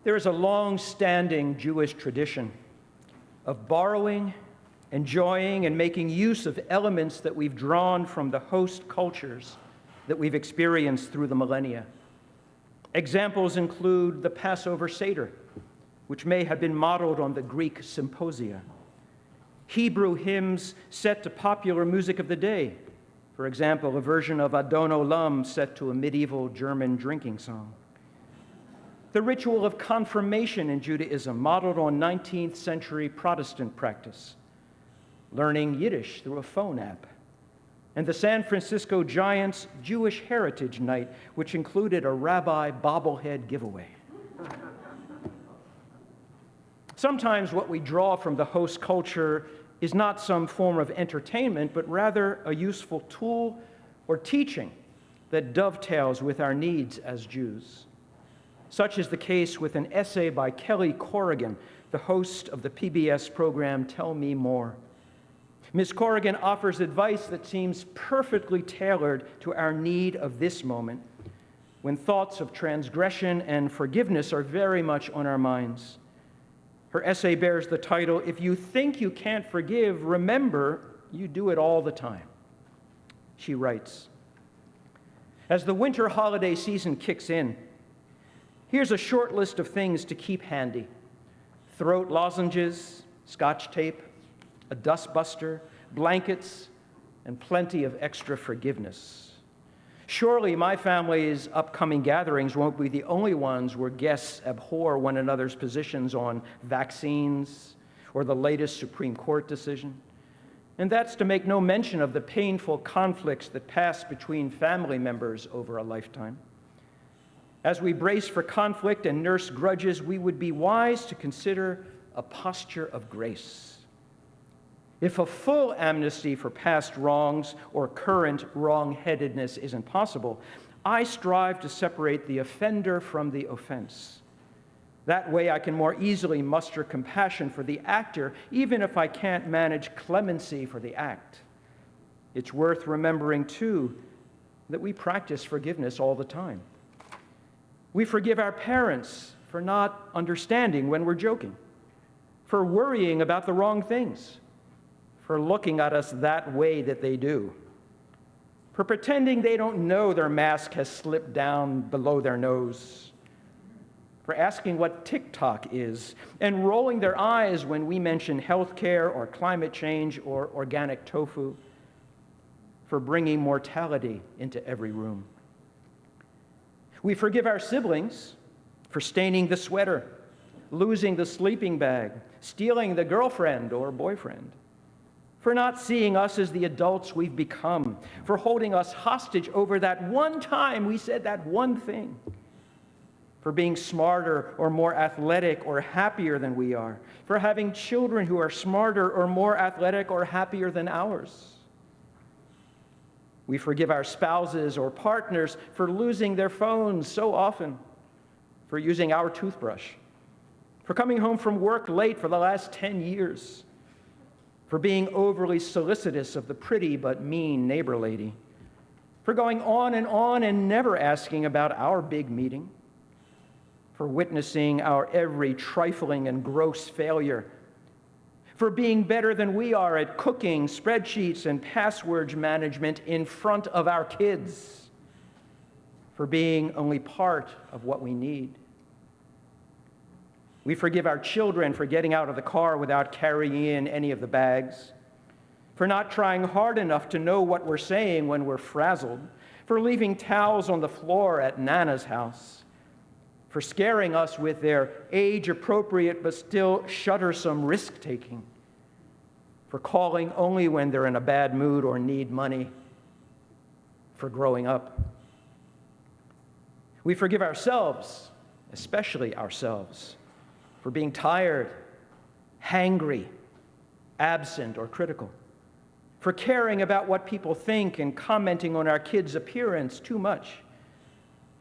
There is a long-standing Jewish tradition of borrowing, enjoying, and making use of elements that we've drawn from the host cultures that we've experienced through the millennia. Examples include the Passover Seder, which may have been modeled on the Greek symposia. Hebrew hymns set to popular music of the day, for example, a version of Adon Olam set to a medieval German drinking song. The ritual of confirmation in Judaism, modeled on 19th century Protestant practice, learning Yiddish through a phone app, and the San Francisco Giants Jewish Heritage Night, which included a rabbi bobblehead giveaway. Sometimes what we draw from the host culture is not some form of entertainment, but rather a useful tool or teaching that dovetails with our needs as Jews. Such is the case with an essay by Kelly Corrigan, the host of the PBS program Tell Me More. Ms. Corrigan offers advice that seems perfectly tailored to our need of this moment, when thoughts of transgression and forgiveness are very much on our minds. Her essay bears the title, "If You Think You Can't Forgive, Remember You Do It All the Time." She writes, "As the winter holiday season kicks in, here's a short list of things to keep handy. throat lozenges, scotch tape, a dustbuster, blankets, and plenty of extra forgiveness. Surely my family's upcoming gatherings won't be the only ones where guests abhor one another's positions on vaccines or the latest Supreme Court decision. And that's to make no mention of the painful conflicts that pass between family members over a lifetime. As we brace for conflict and nurse grudges, we would be wise to consider a posture of grace. If a full amnesty for past wrongs or current wrong-headedness isn't possible, I strive to separate the offender from the offense. That way I can more easily muster compassion for the actor, even if I can't manage clemency for the act. It's worth remembering, too, that we practice forgiveness all the time. We forgive our parents for not understanding when we're joking, for worrying about the wrong things, for looking at us that way that they do, for pretending they don't know their mask has slipped down below their nose, for asking what TikTok is, and rolling their eyes when we mention healthcare or climate change or organic tofu, for bringing mortality into every room. We forgive our siblings for staining the sweater, losing the sleeping bag, stealing the girlfriend or boyfriend, for not seeing us as the adults we've become, for holding us hostage over that one time we said that one thing, for being smarter or more athletic or happier than we are, for having children who are smarter or more athletic or happier than ours. We forgive our spouses or partners for losing their phones so often, for using our toothbrush, for coming home from work late for the last 10 years, for being overly solicitous of the pretty but mean neighbor lady, for going on and never asking about our big meeting, for witnessing our every trifling and gross failure, for being better than we are at cooking, spreadsheets, and password management in front of our kids, for being only part of what we need. We forgive our children for getting out of the car without carrying in any of the bags, for not trying hard enough to know what we're saying when we're frazzled, for leaving towels on the floor at Nana's house, for scaring us with their age-appropriate but still shuddersome risk-taking, for calling only when they're in a bad mood or need money, for growing up. We forgive ourselves, especially ourselves, for being tired, hangry, absent, or critical, for caring about what people think and commenting on our kids' appearance too much,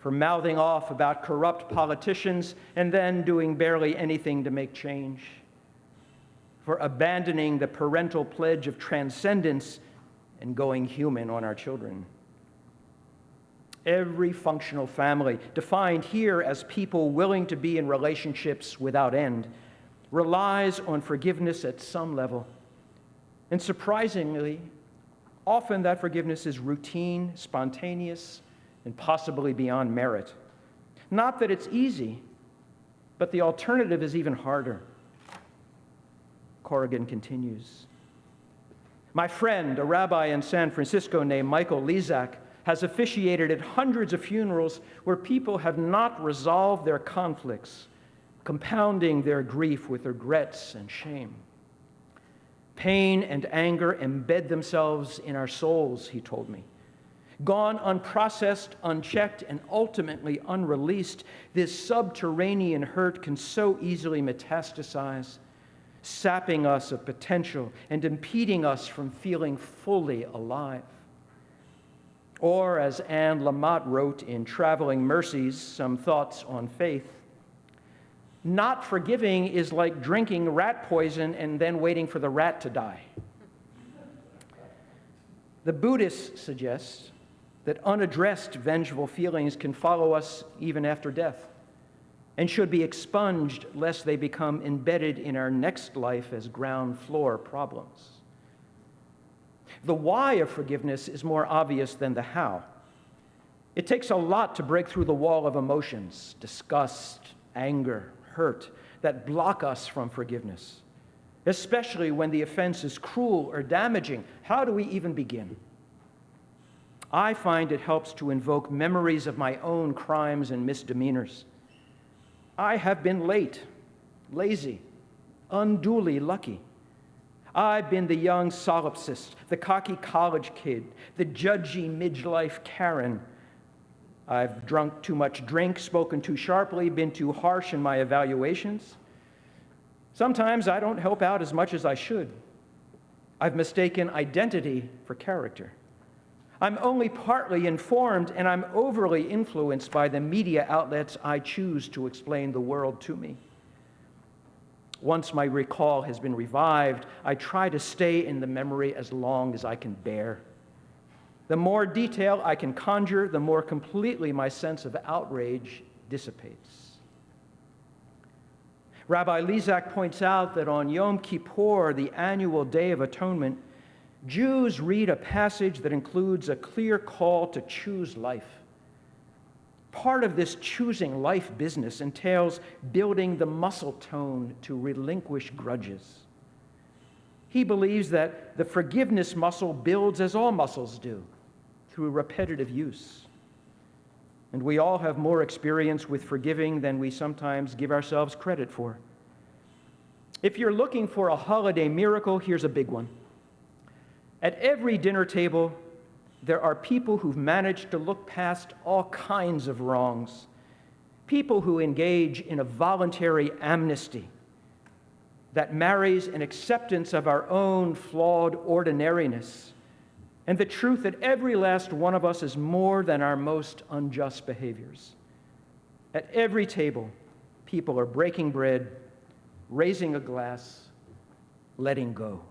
for mouthing off about corrupt politicians and then doing barely anything to make change, for abandoning the parental pledge of transcendence and going human on our children. Every functional family, defined here as people willing to be in relationships without end, relies on forgiveness at some level. And surprisingly, often that forgiveness is routine, spontaneous, and possibly beyond merit. Not that it's easy, but the alternative is even harder. Corrigan continues. My friend, a rabbi in San Francisco named Michael Lezak, has officiated at hundreds of funerals where people have not resolved their conflicts, compounding their grief with regrets and shame. Pain and anger embed themselves in our souls, he told me. Gone unprocessed, unchecked, and ultimately unreleased, this subterranean hurt can so easily metastasize, sapping us of potential and impeding us from feeling fully alive. Or, as Anne Lamott wrote in Traveling Mercies, Some Thoughts on Faith, not forgiving is like drinking rat poison and then waiting for the rat to die. The Buddhists suggest that unaddressed vengeful feelings can follow us even after death and should be expunged lest they become embedded in our next life as ground floor problems. The why of forgiveness is more obvious than the how. It takes a lot to break through the wall of emotions, disgust, anger, hurt, that block us from forgiveness, especially when the offense is cruel or damaging. How do we even begin? I find it helps to invoke memories of my own crimes and misdemeanors. I have been late, lazy, unduly lucky. I've been the young solipsist, the cocky college kid, the judgy midlife Karen. I've drunk too much drink, spoken too sharply, been too harsh in my evaluations. Sometimes I don't help out as much as I should. I've mistaken identity for character. I'm only partly informed, and I'm overly influenced by the media outlets I choose to explain the world to me. Once my recall has been revived, I try to stay in the memory as long as I can bear. The more detail I can conjure, the more completely my sense of outrage dissipates. Rabbi Lizak points out that on Yom Kippur, the annual Day of Atonement, Jews read a passage that includes a clear call to choose life. Part of this choosing life business entails building the muscle tone to relinquish grudges. He believes that the forgiveness muscle builds as all muscles do, through repetitive use. And we all have more experience with forgiving than we sometimes give ourselves credit for. If you're looking for a holiday miracle, here's a big one. At every dinner table, there are people who've managed to look past all kinds of wrongs, people who engage in a voluntary amnesty that marries an acceptance of our own flawed ordinariness and the truth that every last one of us is more than our most unjust behaviors. At every table, people are breaking bread, raising a glass, letting go.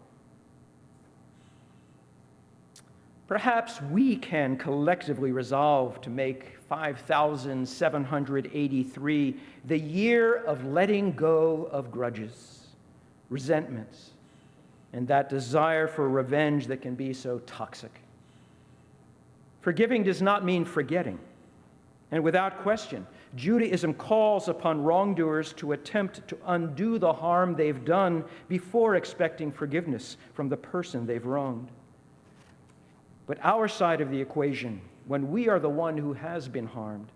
Perhaps we can collectively resolve to make 5,783 the year of letting go of grudges, resentments, and that desire for revenge that can be so toxic. Forgiving does not mean forgetting. And without question, Judaism calls upon wrongdoers to attempt to undo the harm they've done before expecting forgiveness from the person they've wronged. But our side of the equation, when we are the one who has been harmed,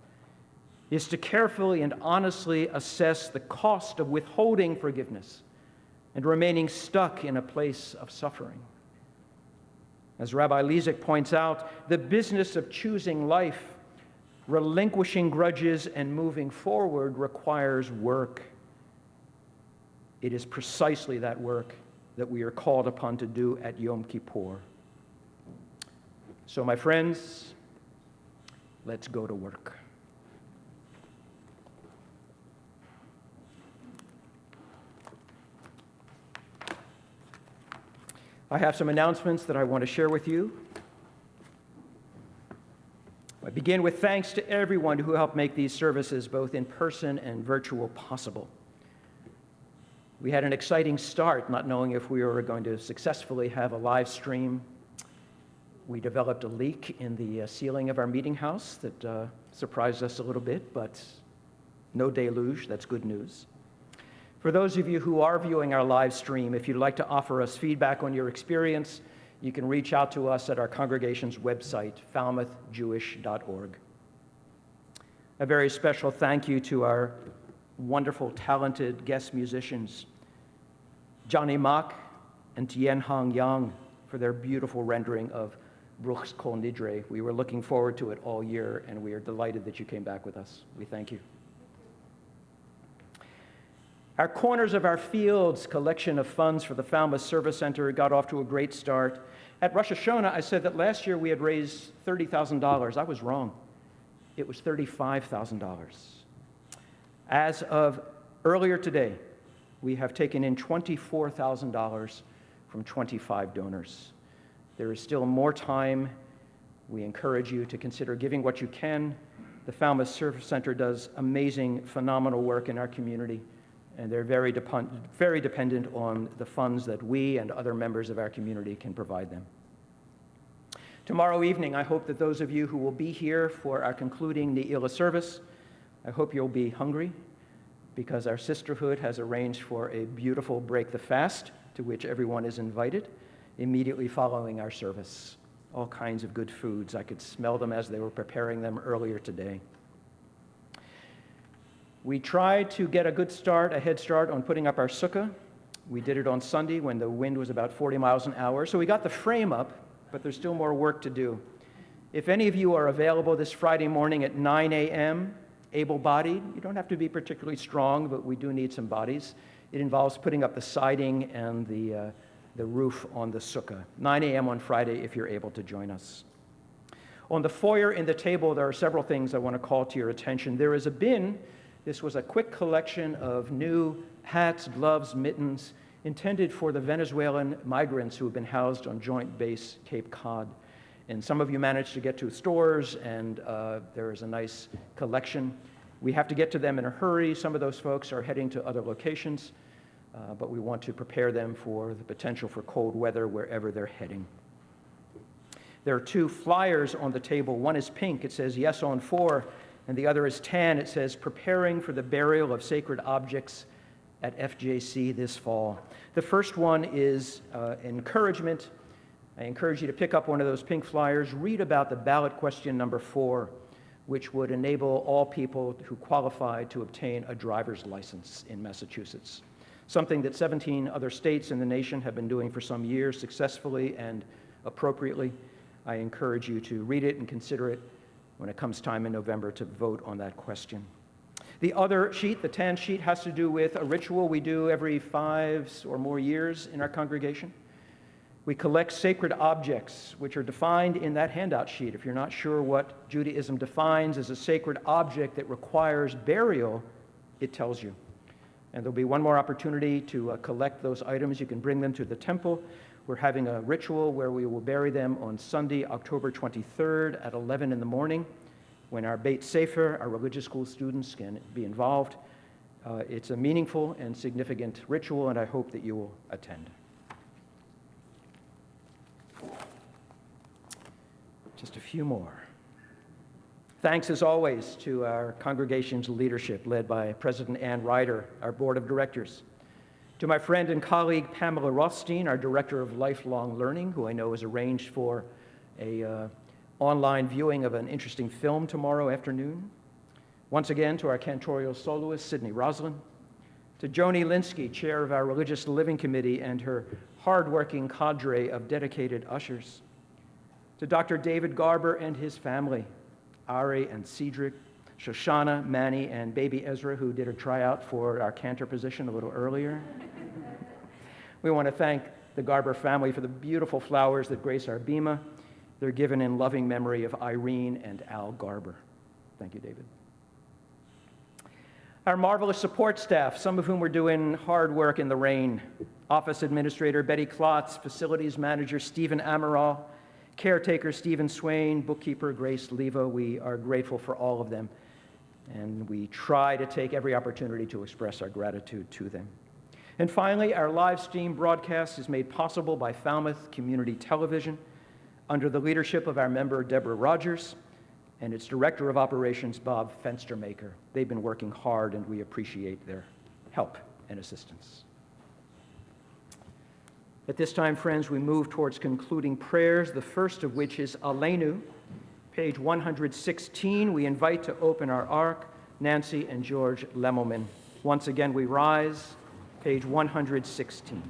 is to carefully and honestly assess the cost of withholding forgiveness and remaining stuck in a place of suffering. As Rabbi Lizak points out, the business of choosing life, relinquishing grudges, and moving forward requires work. It is precisely that work that we are called upon to do at Yom Kippur. So, my friends, let's go to work. I have some announcements that I want to share with you. I begin with thanks to everyone who helped make these services, both in person and virtual, possible. We had an exciting start, not knowing if we were going to successfully have a live stream. We developed a leak in the ceiling of our meeting house that surprised us a little bit, but no deluge, that's good news. For those of you who are viewing our live stream, if you'd like to offer us feedback on your experience, you can reach out to us at our congregation's website, falmouthjewish.org. A very special thank you to our wonderful, talented guest musicians, Johnny Mock and Tien Hang Yang, for their beautiful rendering of Bruch's Kol Nidre. We were looking forward to it all year, and we are delighted that you came back with us. We thank you. Our Corners of Our Fields collection of funds for the Falmouth Service Center got off to a great start. At Rosh Hashanah, I said that last year we had raised $30,000. I was wrong. It was $35,000. As of earlier today, we have taken in $24,000 from 25 donors. There is still more time. We encourage you to consider giving what you can. The Falmouth Service Center does amazing, phenomenal work in our community, and they're very dependent on the funds that we and other members of our community can provide them. Tomorrow evening, I hope that those of you who will be here for our concluding Ne'ilah service, I hope you'll be hungry, because our sisterhood has arranged for a beautiful break the fast to which everyone is invited immediately following our service. All kinds of good foods. I could smell them as they were preparing them earlier today. We tried to get a head start on putting up our sukkah. We did it on Sunday when the wind was about 40 miles an hour. So we got the frame up, but there's still more work to do. If any of you are available this Friday morning at 9 a.m., able-bodied, you don't have to be particularly strong, but we do need some bodies. It involves putting up the siding and the roof on the sukkah. 9 a.m. on Friday if you're able to join us. On the foyer in the table, there are several things I want to call to your attention. There is a bin. This was a quick collection of new hats, gloves, mittens, intended for the Venezuelan migrants who have been housed on Joint Base Cape Cod. And some of you managed to get to stores, and there is a nice collection. We have to get to them in a hurry. Some of those folks are heading to other locations, but we want to prepare them for the potential for cold weather wherever they're heading. There are two flyers on the table. One is pink. It says yes on 4, and the other is tan. It says preparing for the burial of sacred objects at FJC this fall. The first one is encouragement. I encourage you to pick up one of those pink flyers, read about the ballot question number 4, which would enable all people who qualify to obtain a driver's license in Massachusetts, something that 17 other states in the nation have been doing for some years successfully and appropriately. I encourage you to read it and consider it when it comes time in November to vote on that question. The other sheet, the tan sheet, has to do with a ritual we do every 5 or more years in our congregation. We collect sacred objects, which are defined in that handout sheet. If you're not sure what Judaism defines as a sacred object that requires burial, it tells you. And there'll be one more opportunity to collect those items. You can bring them to the temple. We're having a ritual where we will bury them on Sunday, October 23rd at 11 in the morning, when our Beit Sefer, our religious school students, can be involved. It's a meaningful and significant ritual, and I hope that you will attend. Just a few more. Thanks, as always, to our congregation's leadership, led by President Ann Ryder, our board of directors. To my friend and colleague Pamela Rothstein, our director of lifelong learning, who I know has arranged for a online viewing of an interesting film tomorrow afternoon. Once again, to our cantorial soloist, Sidney Roslin. To Joni Linsky, chair of our Religious Living Committee, and her hardworking cadre of dedicated ushers. To Dr. David Garber and his family, Ari and Cedric, Shoshana, Manny, and baby Ezra, who did a tryout for our cantor position a little earlier. We want to thank the Garber family for the beautiful flowers that grace our bima. They're given in loving memory of Irene and Al Garber. Thank you, David. Our marvelous support staff, some of whom were doing hard work in the rain. Office Administrator Betty Klotz, Facilities Manager Stephen Amaral, Caretaker Stephen Swain, Bookkeeper Grace Leva. We are grateful for all of them, and we try to take every opportunity to express our gratitude to them. And finally, our live stream broadcast is made possible by Falmouth Community Television under the leadership of our member Deborah Rogers and its Director of Operations Bob Fenstermaker. They've been working hard, and we appreciate their help and assistance. At this time, friends, we move towards concluding prayers, the first of which is Aleinu, page 116. We invite to open our ark Nancy and George Lemmelman. Once again, we rise, page 116.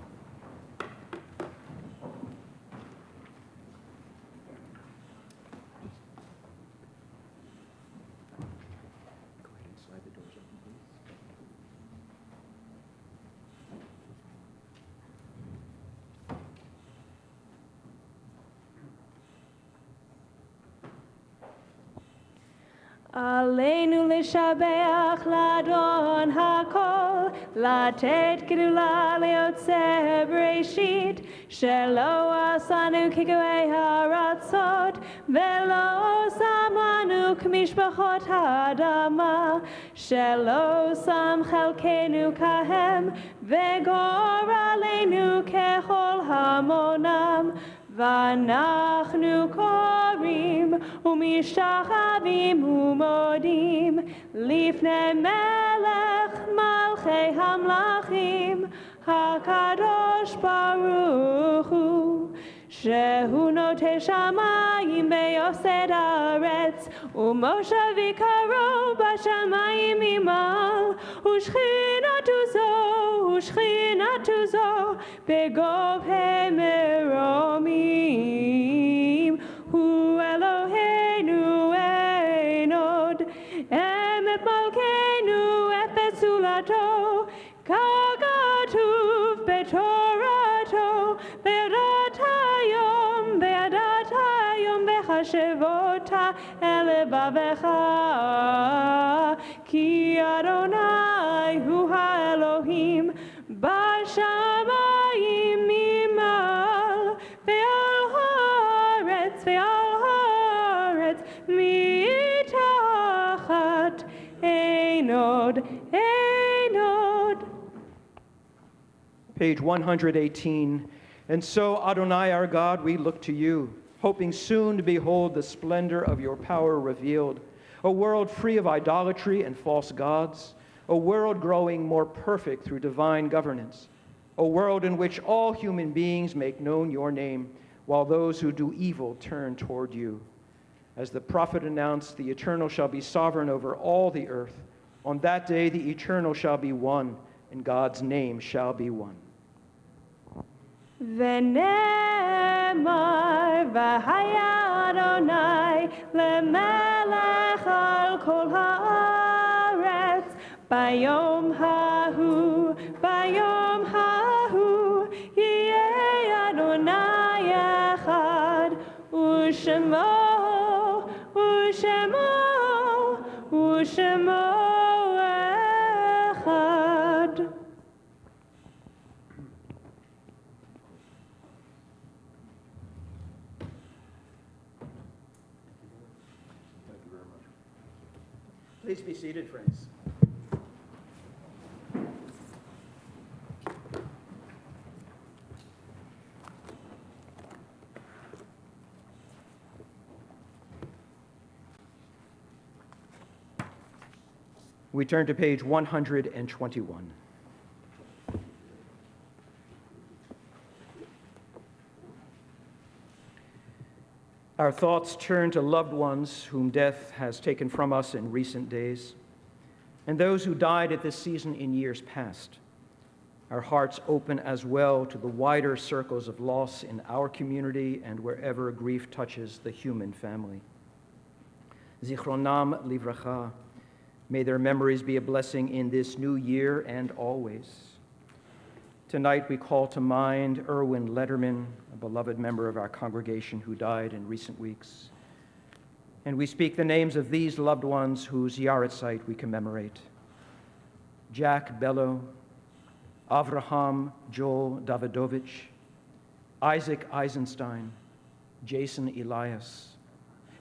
Aleinu l'shabeach l'adon hakol, latet gedula leotzeh b'reishit, שלא עשנו כגויי הארצות, ולא שם לנו כמשפחות האדמה, שלא שם חלקנו כהם, וגורלנו ככל המונם. ואנחנו קוראים ומשתחווים ומודים לפני מלך מלכי המלכים, הקדוש ברוך הוא, שהוא נוטה שמיים ויוסד הארץ, ומושבי קרוב בשמיים ממעל, ושכינתו זו בגובה מרומים. הוא אלוהינו אין עוד, אמת מלכנו את פסולתו, ככתוב בתורתו, בידת היום בחשבותה אל לבבך, כי אדוני הוא האלוהים בשמיים ממעל, ועל הארץ מתחת, אין עוד. Page 118. And so, Adonai our God, we look to you, hoping soon to behold the splendor of your power revealed, a world free of idolatry and false gods, a world growing more perfect through divine governance, a world in which all human beings make known your name, while those who do evil turn toward you. As the prophet announced, the Eternal shall be sovereign over all the earth. On that day, the Eternal shall be one, and God's name shall be one. ונאמר והיה אדוני למלך על כל הארץ, ביום ההוא יהיה אדוני אחד, ושמו אחד. Please be seated, friends. We turn to page 121. Our thoughts turn to loved ones whom death has taken from us in recent days, and those who died at this season in years past. Our hearts open as well to the wider circles of loss in our community and wherever grief touches the human family. Zichronam livracha. May their memories be a blessing in this new year and always. Tonight we call to mind Erwin Letterman, a beloved member of our congregation who died in recent weeks. And we speak the names of these loved ones whose Yahrzeit we commemorate. Jack Bello, Avraham Joel Davidovich, Isaac Eisenstein, Jason Elias,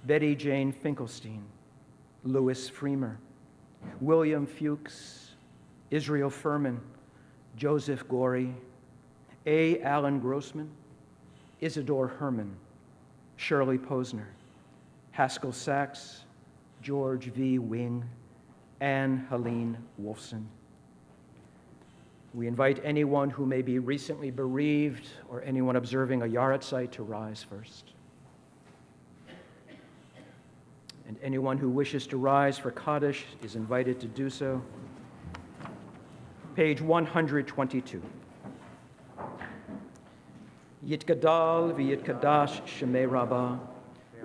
Betty Jane Finkelstein, Louis Freemer, William Fuchs, Israel Furman, Joseph Gorey, A. Alan Grossman, Isidore Herman, Shirley Posner, Haskell Sachs, George V. Wing, Anne Helene Wolfson. We invite anyone who may be recently bereaved or anyone observing a Yahrzeit to rise first. And anyone who wishes to rise for Kaddish is invited to do so. Page 122. Yitgadal v'yitkadash shemei Rabbah,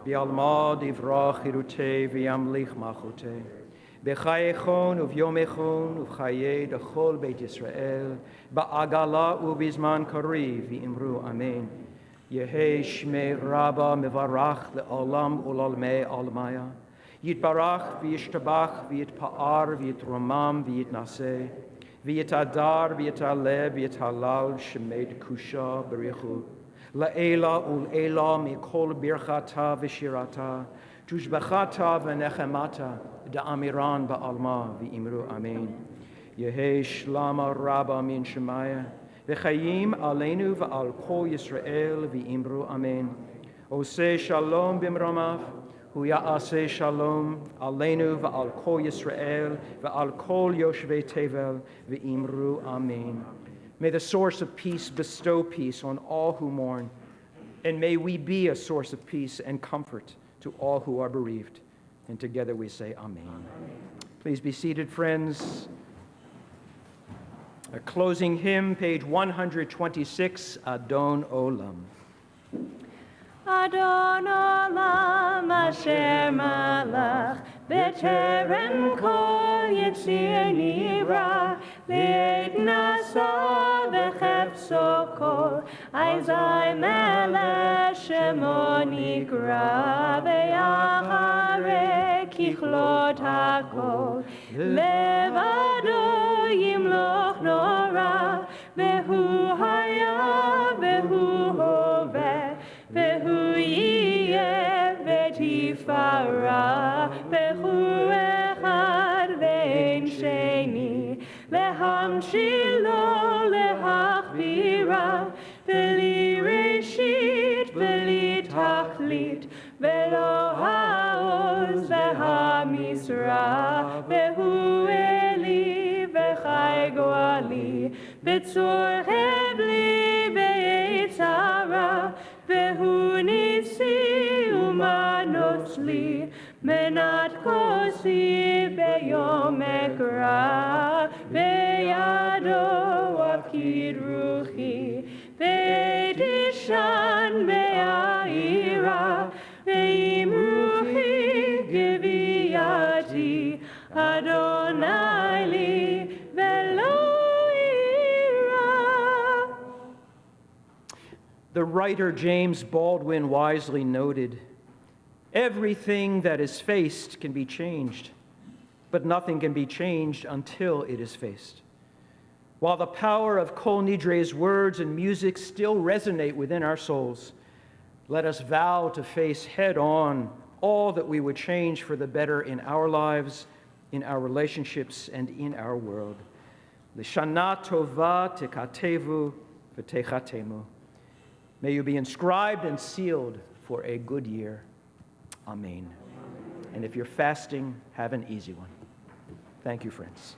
v'yalma divrach hirutei v'yamlich malchutei, b'chayechon uvyomechon uv'chayei dechol Beit Yisrael, ba'agala u'bizman kari v'imru amen. Yehei shmei Rabbah mevarach le'olam u'lalmei almaya, yitbarach v'yishtabach v'yitpa'ar v'yitromam v'yitnaseh, V'yitadar, v'yitaleh, v'yitalal, shemed kusha b'richu. La'ela ul'ela mikol birchata v'shirata, tushbachata v'nechemata, da'amiran ba'alma v'imru amen. Yehi shlama rabba min shemaya, v'chayim aleinu v'al kol Yisrael v'imru amen. Oseh shalom b'mromav, hu ya'aseh shalom aleinu v'al kol Yisrael v'al kol yoshvei tevel v'imru amen. May the source of peace bestow peace on all who mourn, and may we be a source of peace and comfort to all who are bereaved. And together we say amen. Please be seated, friends. A closing hymn, page 126, Adon Olam. Adon Olam Asher Malach B'terem Kol Yitzir Nivra Li'ed Nasa V'chefso Kol Aizai Melech Shemo Nikra V'yachare Kichlot HaKol Levado Yimloch Nora V'hu Haya V'hu Hoveh Vehu yeh v'tifara, vehu echad ve'en sheni, lehamshilo lehachbira, v'li reshit v'li tachlit, ve'lo ha'oz ve'hamisra, vehu eli v'chai goali, v'tzor hebli ve'yitzara, Vehu nisi umanosli, menat kosi beyom ekra, beyado apkid ruchi, beidishan be'aira, ve'im ruchi geviyati, Adonai li ve'lo ira. The writer James Baldwin wisely noted, everything that is faced can be changed, but nothing can be changed until it is faced. While the power of Kol Nidre's words and music still resonate within our souls, let us vow to face head on all that we would change for the better in our lives, in our relationships, and in our world. L'shana tova tekatevu v'techatemu. May you be inscribed and sealed for a good year. Amen. And if you're fasting, have an easy one. Thank you, friends.